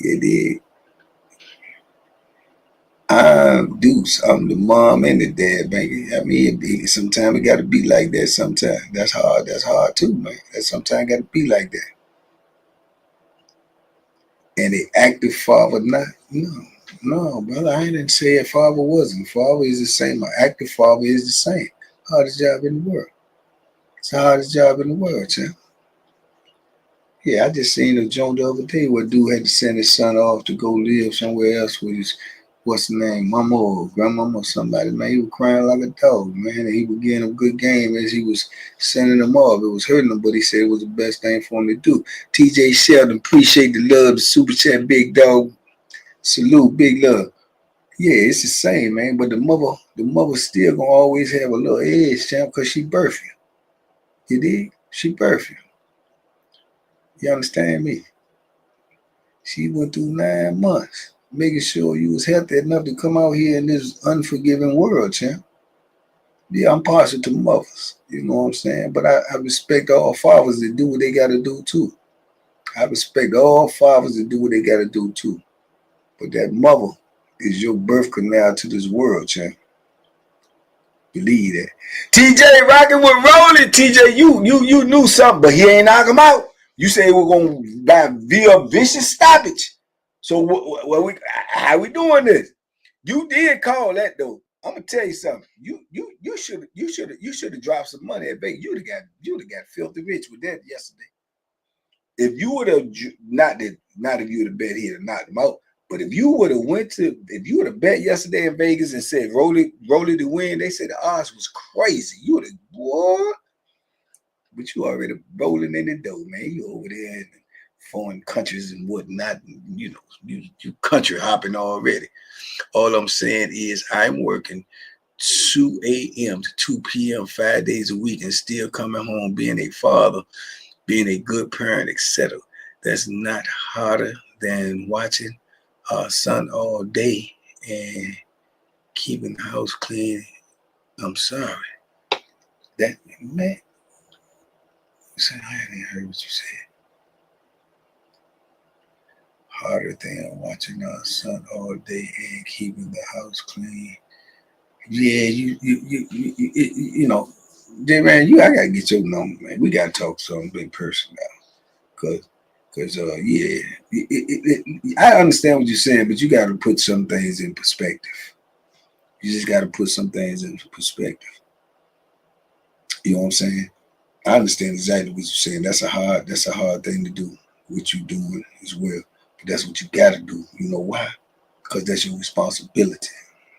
You dig? I'm the mom and the dad, baby. I mean, sometimes it gotta be like that. Sometimes that's hard. That's hard too, man. That sometimes gotta be like that. And the active father, not no, brother. I didn't say a father wasn't. Father is the same. An active father is the same. Hardest job in the world. It's the hardest job in the world, champ. Yeah, I just seen a joint the other day where dude had to send his son off to go live somewhere else with his, what's the name, mama or grandmama or somebody. Man, he was crying like a dog, man. And he was getting a good game as he was sending them off. It was hurting him, but he said it was the best thing for him to do. TJ Sheldon, appreciate the love, the super chat, big dog. Salute, big love. Yeah, it's the same, man. But the mother still gonna always have a little edge, champ, because she birthed you. You dig? She birthed you. You understand me? She went through 9 months, making sure you was healthy enough to come out here in this unforgiving world, champ. Yeah, I'm partial to mothers, you know what I'm saying? But I respect all fathers that do what they gotta do too. I respect all fathers that do what they gotta do too. But that mother is your birth canal to this world, champ. Believe that. TJ rocking with Rolling. TJ, you knew something, but he ain't knock him out. You say we're gonna buy via vicious stoppage. So how we doing this? You did call that though. I'm gonna tell you something. You should have dropped some money at Vegas. You'd have got filthy rich with that yesterday. If you would have not if you would have bet here to knock them out, but if you would have bet yesterday in Vegas and said roll it to win, they said the odds was crazy. You would have what? But you already rolling in the dough, man. You over there in foreign countries and whatnot. You know, you country hopping already. All I'm saying is I'm working 2 a.m. to 2 p.m. 5 days a week and still coming home, being a father, being a good parent, etc. That's not harder than watching our son all day and keeping the house clean. I'm sorry. That man, I didn't hear what you said. Harder than watching our son all day and keeping the house clean. Yeah, you know, J man, I gotta get your number, man. We gotta talk something in person now, cause Because yeah, I understand what you're saying, but you got to put some things in perspective. You just got to put some things in perspective. You know what I'm saying? I understand exactly what you're saying. That's a hard thing to do. What you doing as well, but that's what you got to do. You know why? Because that's your responsibility.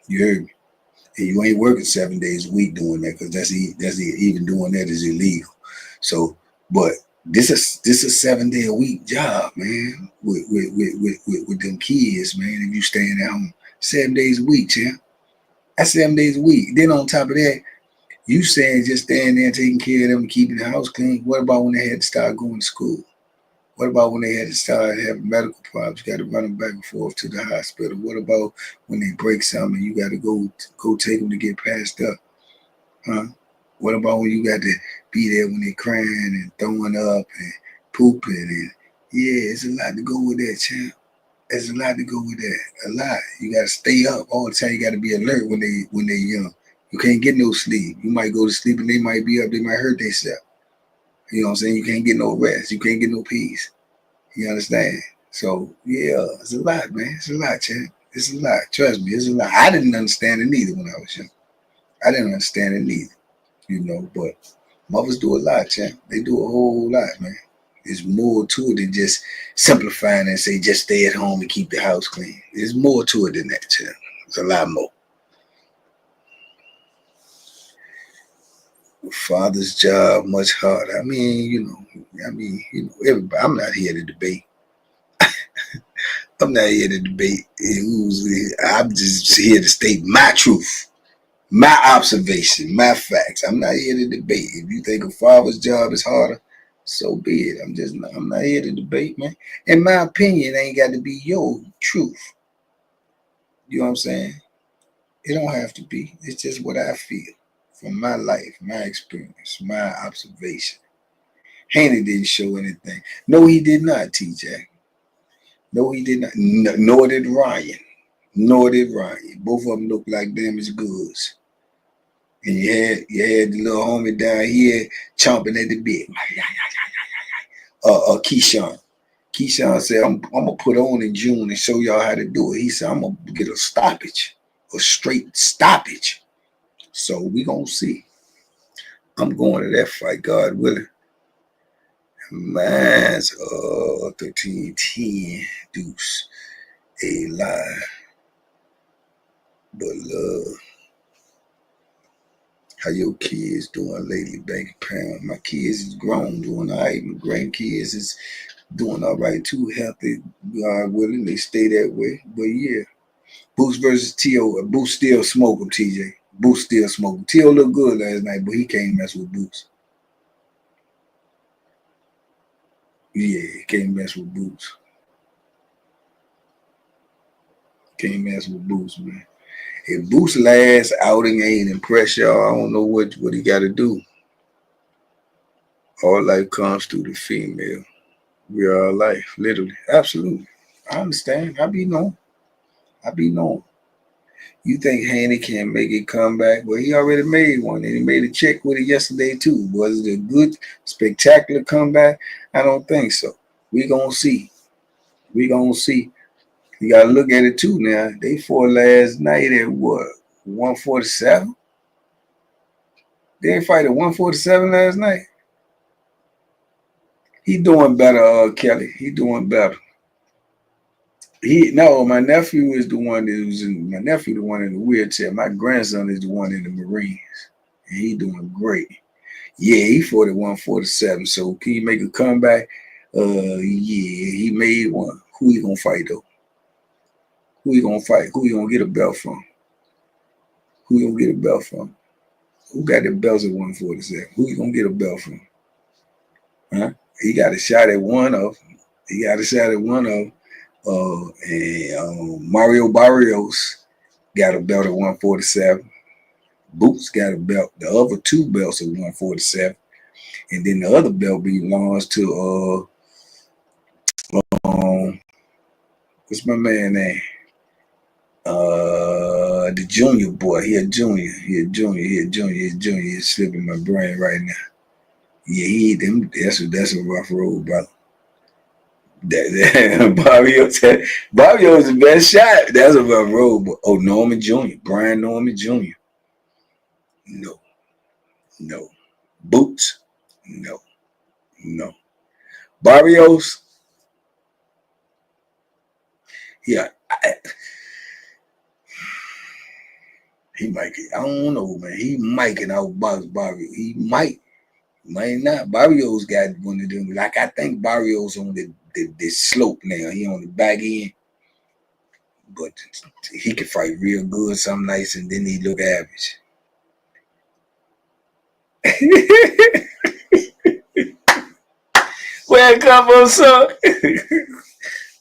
You heard me? And you ain't working 7 days a week doing that, because that's even doing that is illegal. So, but this is a 7 day a week job, man. With them kids, man. If you staying at home 7 days a week, champ. That's 7 days a week. Then on top of that, you saying just staying there taking care of them, keeping the house clean. What about when they had to start going to school? What about when they had to start having medical problems? You got to run them back and forth to the hospital. What about when they break something and you got to go take them to get passed up? Huh? What about when you got to be there when they're crying and throwing up and pooping? And yeah, it's a lot to go with that, champ. There's a lot to go with that. A lot. You got to stay up all the time. You got to be alert when they're young. You can't get no sleep. You might go to sleep and they might be up. They might hurt themselves. You know what I'm saying? You can't get no rest. You can't get no peace. You understand? So, yeah, it's a lot, man. It's a lot, champ. It's a lot. Trust me, it's a lot. I didn't understand it neither when I was young. I didn't understand it neither, you know, but mothers do a lot, champ. They do a whole lot, man. There's more to it than just simplifying and say just stay at home and keep the house clean. There's more to it than that, champ. There's a lot more. Father's job much harder. I mean, everybody. I'm not here to debate. I'm not here to debate I'm just here to state my truth, my observation, my facts. I'm not here to debate. If you think a father's job is harder, so be it. I'm not here to debate, man. In my opinion, it ain't got to be your truth. You know what I'm saying? It don't have to be. It's just what I feel from my life, my experience, my observation. Haney didn't show anything. No, he did not, TJ. No, he did not. No, nor did Ryan. Nor did Ryan. Both of them looked like damaged goods. And you had the little homie down here chomping at the bit. Keyshawn. Keyshawn said, I'm gonna put on in June and show y'all how to do it. He said, I'm gonna get a stoppage, a straight stoppage. So we gonna see. I'm going to that fight, God willing. Mine's 13-10 deuce. A lie. But love. How your kids doing lately, baby pound? My kids is grown, doing all right. My grandkids is doing all right too, healthy, God willing. They stay that way. But yeah. Boost versus T.O. Boost still smoke him, TJ. Boost still smoke him. T.O. looked good last night, but he can't mess with Boost. Yeah, he can't mess with Boost. Can't mess with Boost, man. If Boost last outing ain't impress y'all, I don't know what he got to do. All life comes through the female. We are all life, literally. Absolutely. I understand. I be known. You think Haney can make it come back? Well, he already made one, and he made a check with it yesterday too. Was it a good, spectacular comeback? I don't think so. We gonna see. You gotta look at it too now. They fought last night at what? 147? They didn't fight at 147 last night. He doing better, Kelly. He doing better. My nephew is the one the one in the wheelchair. My grandson is the one in the Marines. And he doing great. Yeah, he fought at 147. So can he make a comeback? Yeah, he made one. Who he gonna fight though? Who he gonna fight? Who he gonna get a belt from? Who got the belts at 147? Who he gonna get a belt from? Huh? He got a shot at one of them. And Mario Barrios got a belt at 147. Boots got a belt. The other two belts at 147. And then the other belt belongs to what's my man name? The junior boy. He a junior. It's slipping my brain right now. Yeah, that's a rough road, brother. Barrio's the best shot. That's a rough road. Oh, Norman Jr., Brian Norman Jr. No, no. Boots, no, no. Barrios, yeah, he might get, I don't know, man. He might get outbox Barrios. He might not. Barrios got one of them. Like, I think Barrios on the slope now. He on the back end. But he can fight real good some nights, and then he look average. Welcome on, son.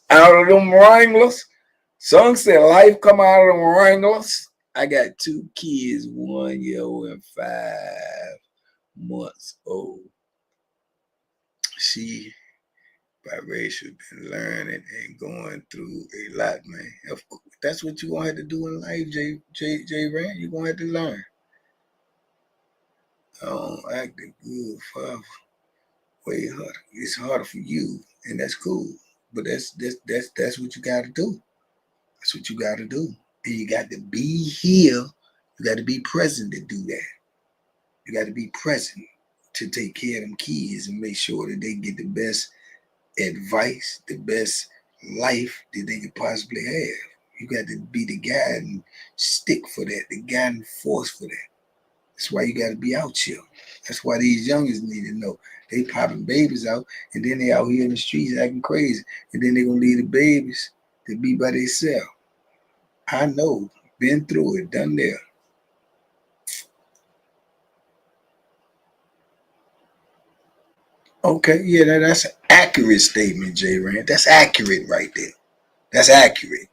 Out of them Wranglers. Song said life come out of them Wranglers. I got 2 kids, 1 year old and 5 months old. She biracial, been learning and going through a lot, man. Of course, that's what you're gonna have to do in life, J Rand. You're gonna have to learn. Acting good for way harder. It's harder for you, and that's cool. But that's what you gotta do. That's what you gotta do. And you got to be here. You got to be present to do that. You got to be present to take care of them kids and make sure that they get the best advice, the best life that they could possibly have. You got to be the guiding stick for that, the guiding force for that. That's why you got to be out here. That's why these youngins need to know. They popping babies out, and then they out here in the streets acting crazy, and then they gonna leave the babies to be by themselves. I know, been through it, done there. Okay, yeah, that's an accurate statement, J Rand. That's accurate right there. That's accurate.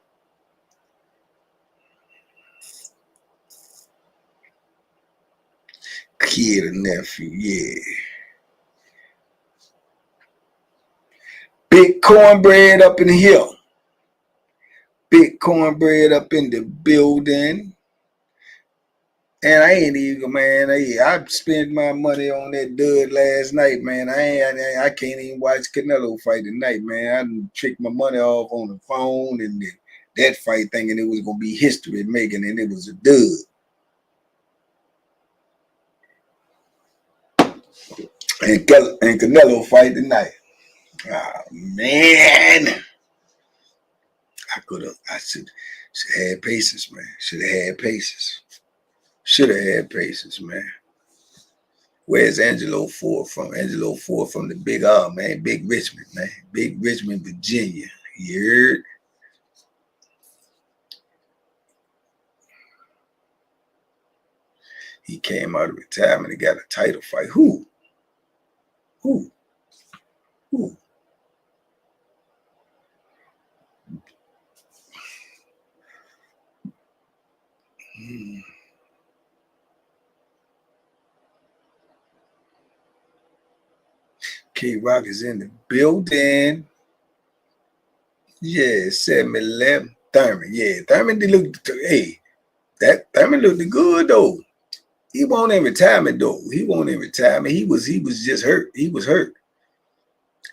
Kid or nephew, yeah. Big cornbread up in here. Big cornbread up in the building. And I ain't even, man. I spent my money on that dud last night, man. I can't even watch Canelo fight tonight, man. I tricked my money off on the phone and that fight thinking it was gonna be history making, and it was a dud. And Canelo fight tonight. Oh man, I should have had patience, man. Should have had patience. Should have had patience, man. Where's Angelo Ford from? Angelo Ford from the Big R, man. Big Richmond, man. Big Richmond, Virginia. You heard? He came out of retirement and got a title fight. Who? K-Rock is in the building. Yeah, 7-11. Thurman. Yeah, Thurman did look. Hey, that Thurman looked good though. He won't in retirement though. He won't in retirement. He was just hurt. He was hurt.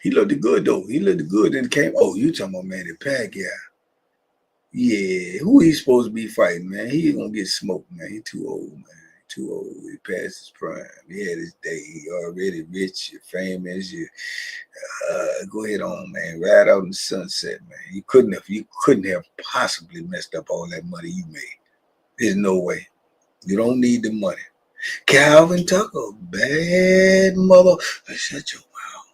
He looked good though. He looked good and came. Oh, you talking about Manny Pacquiao? Yeah, who he supposed to be fighting, man? He ain't gonna get smoked, man. He too old, man. Too old. He passed his prime. He had his day. He already rich. You're famous. You go ahead on, man. Ride out in the sunset, man. You couldn't have possibly messed up all that money you made. There's no way. You don't need the money. Calvin Tucker, bad mother. Shut your mouth.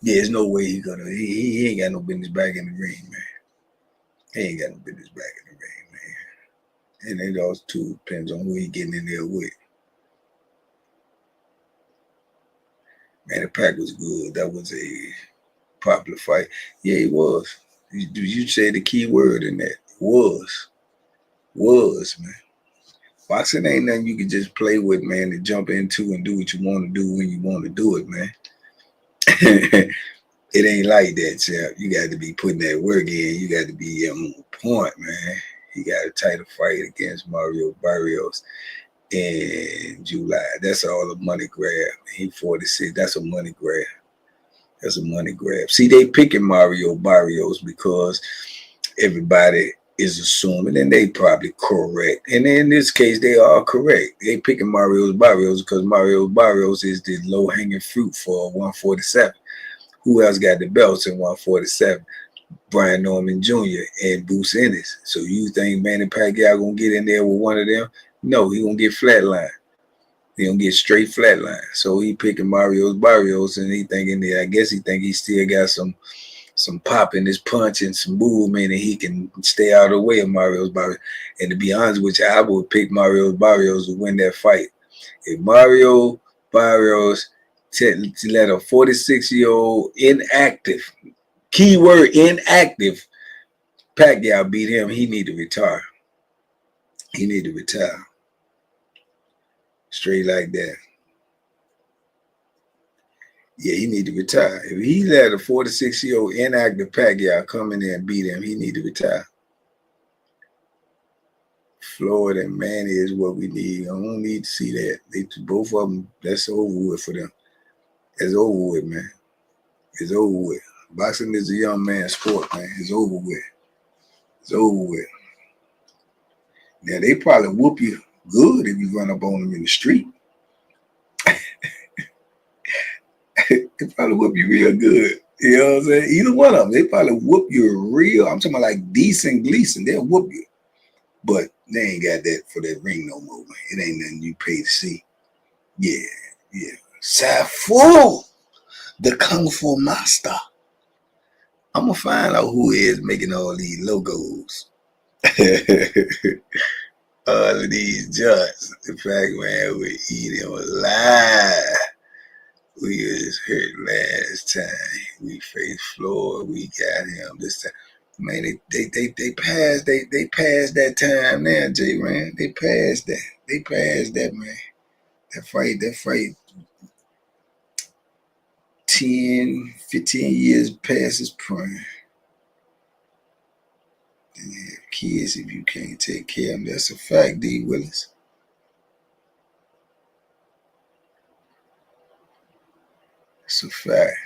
Yeah, there's no way he ain't got no business back in the ring, man. He ain't got no business back in the ring, man. And it also too depends on who he getting in there with. Man, the pack was good. That was a popular fight. Yeah, it was. You say the key word in that. Was, man. Boxing ain't nothing you can just play with, man, to jump into and do what you want to do when you want to do it, man. It ain't like that, chap. You got to be putting that work in. You got to be on point, man. He got a title fight against Mario Barrios in July. That's all a money grab. He 46. That's a money grab. That's a money grab. See, they picking Mario Barrios because everybody is assuming, and they probably correct. And in this case, they are correct. They picking Mario Barrios because Mario Barrios is the low-hanging fruit for 147. Who else got the belts in 147? Brian Norman Jr. and Bruce Ennis. So you think Manny Pacquiao gonna get in there with one of them? No, he gonna get flatline. He gonna get straight flatline. So he picking Mario Barrios, and he thinking that I guess he think he still got some pop in his punch and some movement, and he can stay out of the way of Mario Barrios. And to be honest with you, I would pick Mario Barrios to win that fight. If Mario Barrios let a 46-year-old inactive, keyword inactive, Pacquiao beat him, he need to retire. He need to retire. Straight like that. Yeah, he need to retire. If he let a 46-year-old inactive Pacquiao come in there and beat him, he need to retire. Floyd and Manny is what we need. I don't need to see that. Both of them, that's over with for them. It's over with, man. It's over with. Boxing is a young man's sport, man. It's over with. It's over with. Now, they probably whoop you good if you run up on them in the street. They probably whoop you real good. You know what I'm saying? Either one of them. They probably whoop you real. I'm talking about like decent Gleason. They'll whoop you. But they ain't got that for that ring no more, man. It ain't nothing you pay to see. Yeah. Safu, the Kung Fu Master. I'm going to find out who is making all these logos. All of these joints. The fact, man, we eat him alive. We was hurt last time. We faced Floyd. We got him this time. Man, they passed that time now, J-Ran. They passed that. They passed that, man. That fight 10, 15 years past his prime. Then you have kids if you can't take care of them. That's a fact, D. Willis. It's a fact.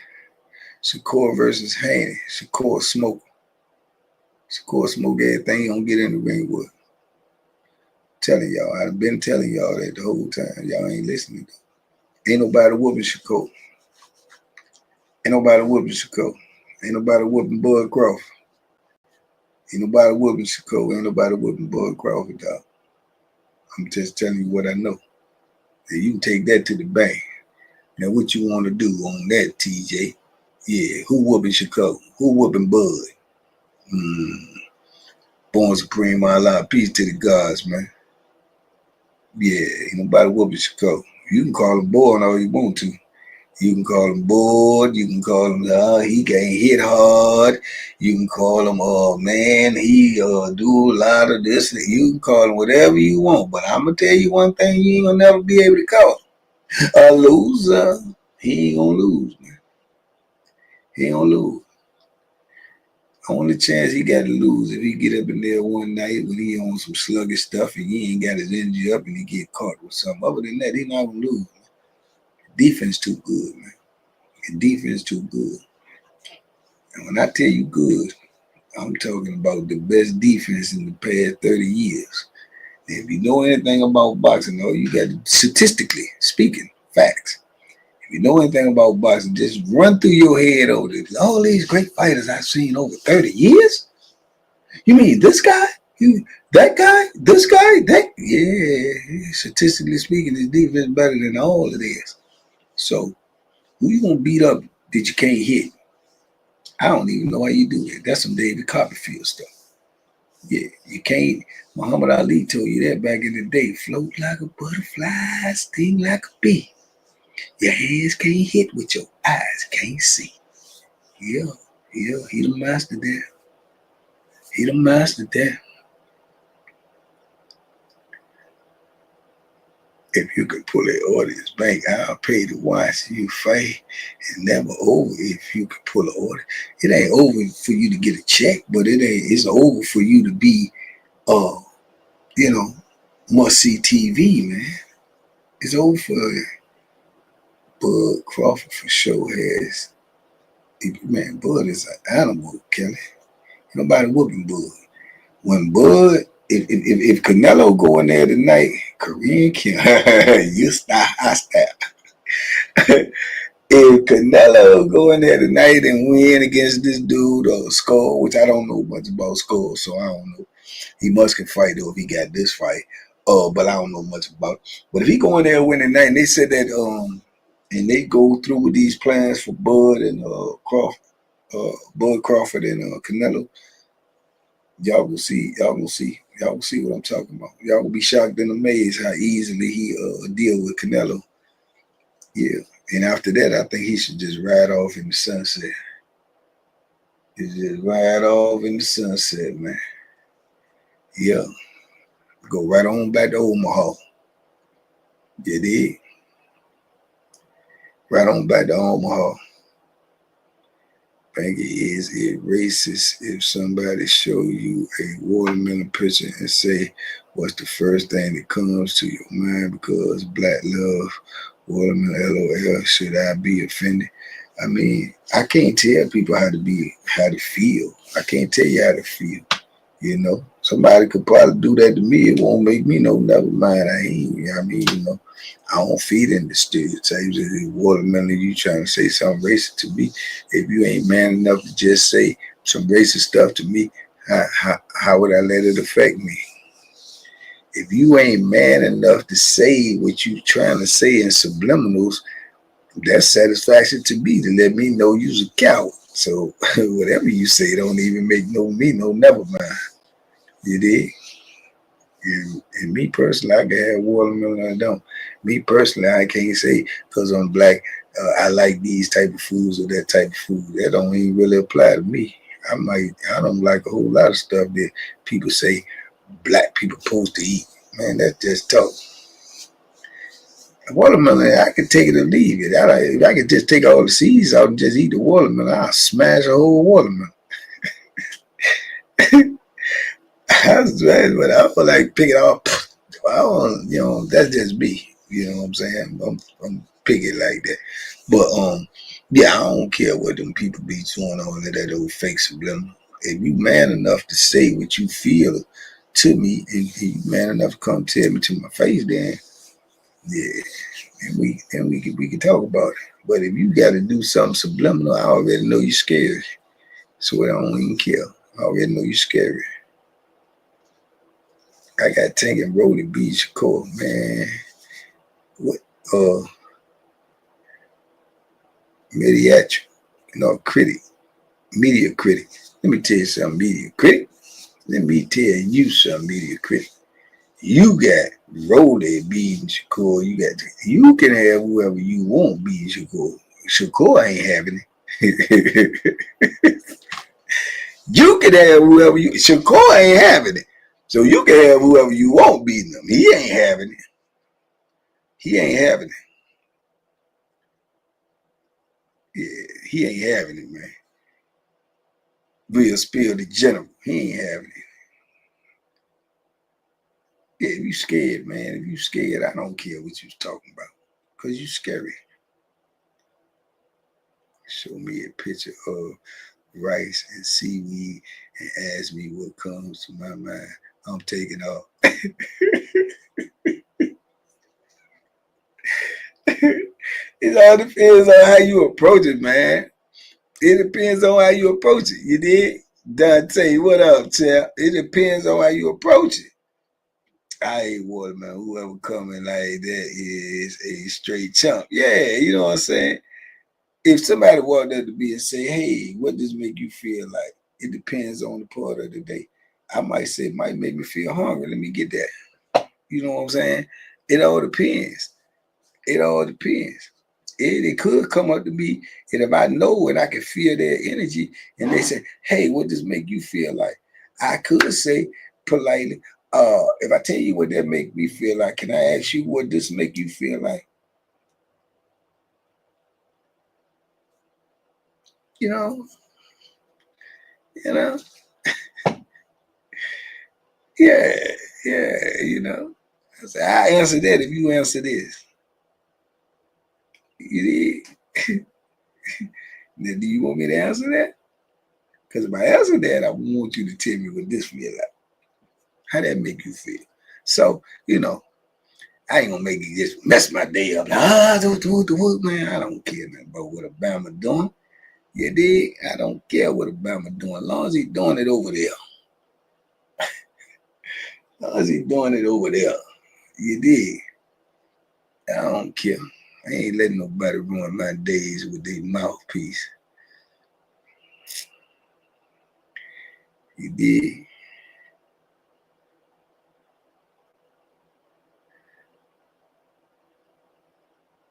Shakur versus Haney. Shakur smoke. Shakur smoke everything he don't get in the ring with. Telling y'all. I've been telling y'all that the whole time. Y'all ain't listening. Ain't nobody whooping Shakur. Ain't nobody whooping Shakur. Ain't nobody whooping Bud Crawford. Ain't nobody whooping Shakur. Ain't nobody whooping Bud Crawford, dog. I'm just telling you what I know. And you can take that to the bank. Now, what you want to do on that, TJ? Yeah, who whooping Shakur? Who whooping Bud? Born Supreme, Allah, peace to the gods, man. Yeah, ain't nobody whooping Shakur. You can call him boy all you want to. You can call him bored. You can call him, he can't hit hard. You can call him, man, he do a lot of this. You can call him whatever you want. But I'm going to tell you one thing you ain't going to never be able to call him. A loser. He ain't going to lose, man. He ain't going to lose. Only chance he got to lose if he get up in there one night when he on some sluggish stuff and he ain't got his energy up and he get caught with something. Other than that, he not going to lose. Defense too good, man. And defense too good. And when I tell you good, I'm talking about the best defense in the past 30 years. And if you know anything about boxing, all you got to, statistically speaking, facts. If you know anything about boxing, just run through your head over this. All these great fighters I've seen over 30 years? You mean this guy? That guy? This guy? That? Yeah. Statistically speaking, his defense is better than all of this. So, who you going to beat up that you can't hit? I don't even know how you do it. That's some David Copperfield stuff. Yeah, you can't. Muhammad Ali told you that back in the day. Float like a butterfly, sting like a bee. Your hands can't hit what your eyes can't see. Yeah, he the master there. He the master there. If you could pull an audience bank, I'll pay to watch you fight. It's never over if you could pull an order. It ain't over for you to get a check, but it's over for you to be must see TV, man. It's over for Bud Crawford for sure has Man, Bud is an animal, Kelly. Nobody whooping Bud. When Bud, if Canelo go in there tonight, Korean kill, you stop, I stop. If Canelo go in there tonight and win against this dude or score, which I don't know much about score, so I don't know. He must can fight though if he got this fight. But I don't know much about it. But if he go in there and win tonight, and they said that and they go through with these plans for Bud and Bud Crawford and Canelo, y'all will see. Y'all will see. Y'all will see what I'm talking about. Y'all will be shocked and amazed how easily he deal with Canelo. Yeah. And after that, I think he should just ride off in the sunset. Just ride off in the sunset, man. Yeah. Go right on back to Omaha. You did. Right on back to Omaha. I think it is racist if somebody show you a watermelon picture and say, what's the first thing that comes to your mind because black love, watermelon, LOL, should I be offended? I mean, I can't tell people how to feel. I can't tell you how to feel. You know, somebody could probably do that to me. It won't make me no, never mind. I mean, I don't feed into stereotypes. If watermelon, you trying to say something racist to me. If you ain't man enough to just say some racist stuff to me, how would I let it affect me? If you ain't man enough to say what you trying to say in subliminals, that's satisfaction to me to let me know you's a coward. So whatever you say don't even make me no never mind. You did? And me personally, I can have watermelon. I don't. Me personally, I can't say because I'm black, I like these type of foods or that type of food. That don't even really apply to me. I don't like a whole lot of stuff that people say black people supposed to eat. Man, that's just talk. Watermelon, I could take it or leave it. If I could just take all the seeds out and just eat the watermelon, I'll smash a whole watermelon. But I feel like picking off. I don't, that's just me. You know what I'm saying? I'm picky like that. But yeah, I don't care what them people be doing all of that old fake subliminal. If you man enough to say what you feel to me, and you man enough to come tell me to my face, then yeah, and we can talk about it. But if you got to do something subliminal, I already know you're scary. So I don't even care. I already know you're scary. I got Tank and Rolly Beach Core, man. What mediatric, critic, media critic. Let me tell you something, media critic. Let me tell you something, media critic. You got Rolly beating Shakur. You can have whoever you want beating Shakur. Shakur ain't having it. You can have whoever you. Shakur ain't having it. So you can have whoever you want beating him. He ain't having it. He ain't having it. Yeah, he ain't having it, man. Real spill the general. He ain't having it. Yeah, if you scared, man. If you scared, I don't care what you talking about. Because you scary. Show me a picture of rice and seaweed and ask me what comes to my mind. I'm taking off. It all depends on how you approach it, man. It depends on how you approach it. You did? Dante, what up, champ? It depends on how you approach it. I ain't watermelon. Whoever coming like that is a straight chump. Yeah, you know what I'm saying? If somebody walked up to me and say, hey, what does make you feel like? It depends on the part of the day. I might say it might make me feel hungry. Let me get that. You know what I'm saying? It all depends. It all depends. It could come up to me, and if I know and I can feel their energy, and they say, hey, what does make you feel like? I could say politely, if I tell you what that make me feel like, can I ask you what this make you feel like? You know? You know? Yeah, I say, I answer that if you answer this. You did? Now, do you want me to answer that? Because if I answer that, I want you to tell me what this feel like. How that make you feel? So, you know, I ain't gonna make it just mess my day up. Man, I don't care nothing about what Obama doing. You dig? I don't care what Obama doing. As long as he doing it over there. As long as he doing it over there. You dig? I don't care. I ain't letting nobody ruin my days with their mouthpiece. You dig?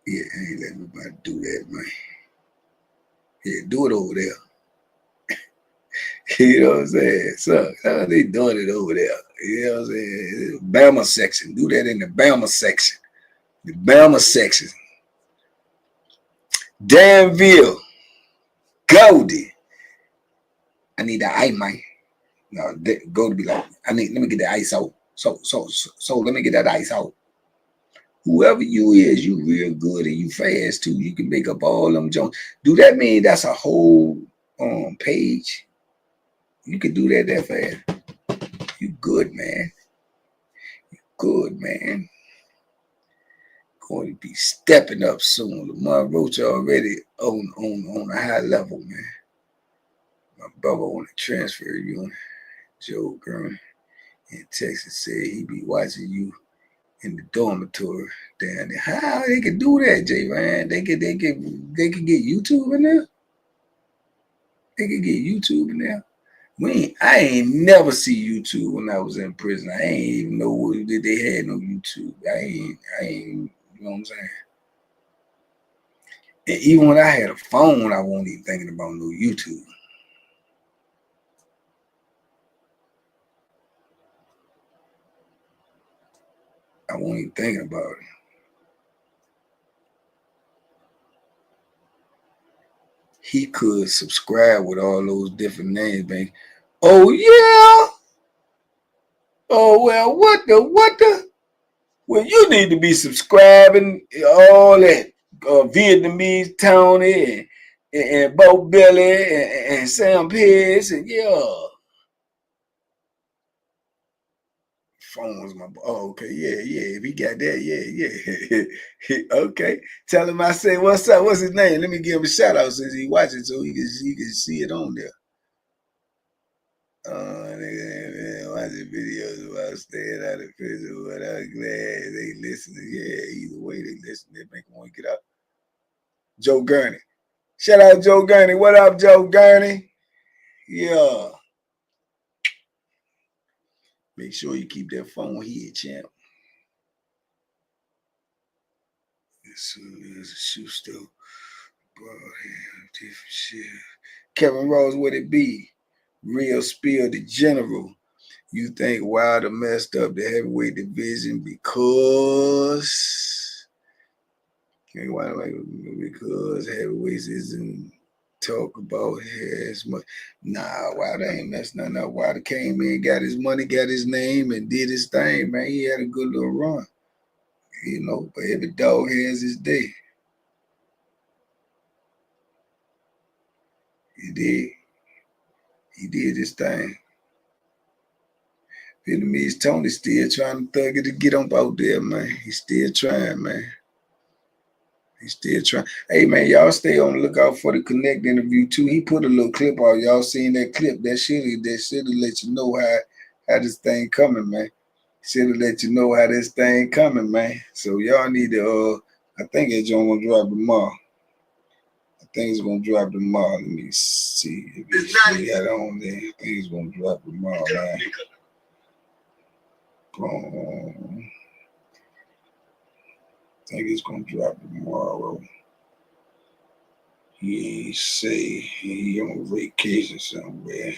Yeah, I ain't letting nobody do that, man. Yeah, do it over there. You know what I'm saying? So they doing it over there. You know what I'm saying? Bama section. Do that in the Bama section. The Bama section. Danville. Goldie. I need that ice, man. No, go to be like, let me get the ice out. So let me get that ice out. Whoever you is, you real good and you fast too. You can make up all them Jones. Do that mean that's a whole page? You can do that fast. You good, man. You good, man. Going to be stepping up soon. Lamar Roach already on a high level, man. My brother on the transfer unit, Joe Gurn in Texas, said he be watching you in the dormitory down there. How they can do that, J Ryan? They can get YouTube in there. They can get YouTube in there. I ain't never see YouTube when I was in prison. I ain't even know that they had no YouTube. I ain't. You know what I'm saying? And even when I had a phone, I wasn't even thinking about no YouTube. I wasn't even thinking about it. He could subscribe with all those different names, man. Oh yeah. Oh well, what the? Well, you need to be subscribing all that Vietnamese Tony and Bo Billy and Sam Pierce and yeah. Phone was my okay, yeah. If he got that, yeah. Okay. Tell him I say, what's up? What's his name? Let me give him a shout out since he watching so he can see it on there. Watching videos about staying out of prison, but I'm glad they listening. Yeah, either way they listen, they make them want to get out. Joe Gurney. Shout out Joe Gurney. What up, Joe Gurney? Yeah. Make sure you keep that phone here, champ. As soon as a shoe store brought him different shit. Kevin Rose, what it be? Real Spill the General. You think Wilder messed up the heavyweight division because heavyweights isn't talk about as much. Nah, Wilder ain't messed nothing up. Wilder came in, got his money, got his name, and did his thing, man. He had a good little run. You know, but every dog has his day. He did his thing. Vietnamese Tony still trying to thug it to get up out there, man. He's still trying, man. He's still trying. Hey, man, y'all stay on the lookout for the Connect interview, too. He put a little clip out. Y'all seen that clip? That should have let you know how this thing coming, man. Should have let you know how this thing coming, man. So y'all need to, I think it's going to drop tomorrow. Let me see if it's got on there. I think it's going to drop tomorrow, man. I think it's going to drop tomorrow. He ain't say he on vacation somewhere.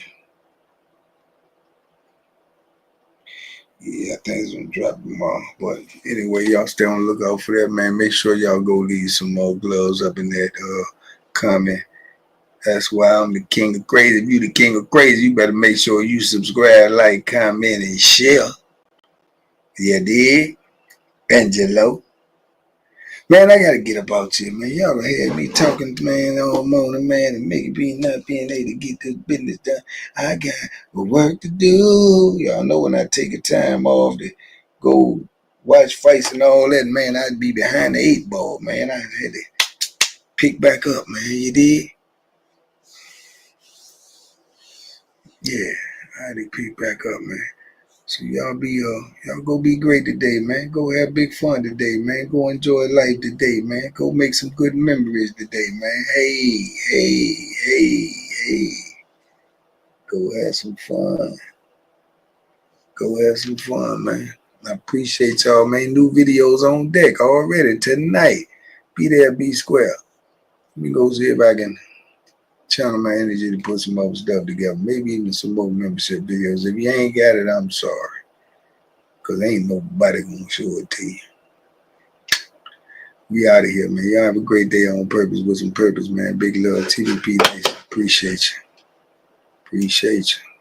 Yeah, I think it's going to drop tomorrow. But anyway, y'all stay on the lookout for that, man. Make sure y'all go leave some more gloves up in that comment. That's why I'm the king of crazy. If you the king of crazy, you better make sure you subscribe, like, comment, and share. Yeah, dig? Angelo. Man, I gotta get up out here, man. Y'all done had me talking, man, all morning, man, and maybe not being able to get this business done. I got work to do. Y'all know when I take a time off to go watch fights and all that, man, I'd be behind the 8 ball, man. I had to pick back up, man. You did? Yeah, I had to pick back up, man. So y'all go be great today, man. Go have big fun today, man. Go enjoy life today, man. Go make some good memories today, man. Hey. Go have some fun. Go have some fun, man. I appreciate y'all, man. New videos on deck already tonight. Be there, be square. Let me go see if I can channel my energy to put some other stuff together. Maybe even some more membership videos. If you ain't got it, I'm sorry. Because ain't nobody going to show it to you. We out of here, man. Y'all have a great day on purpose with some purpose, man. Big love, TDP. Appreciate you.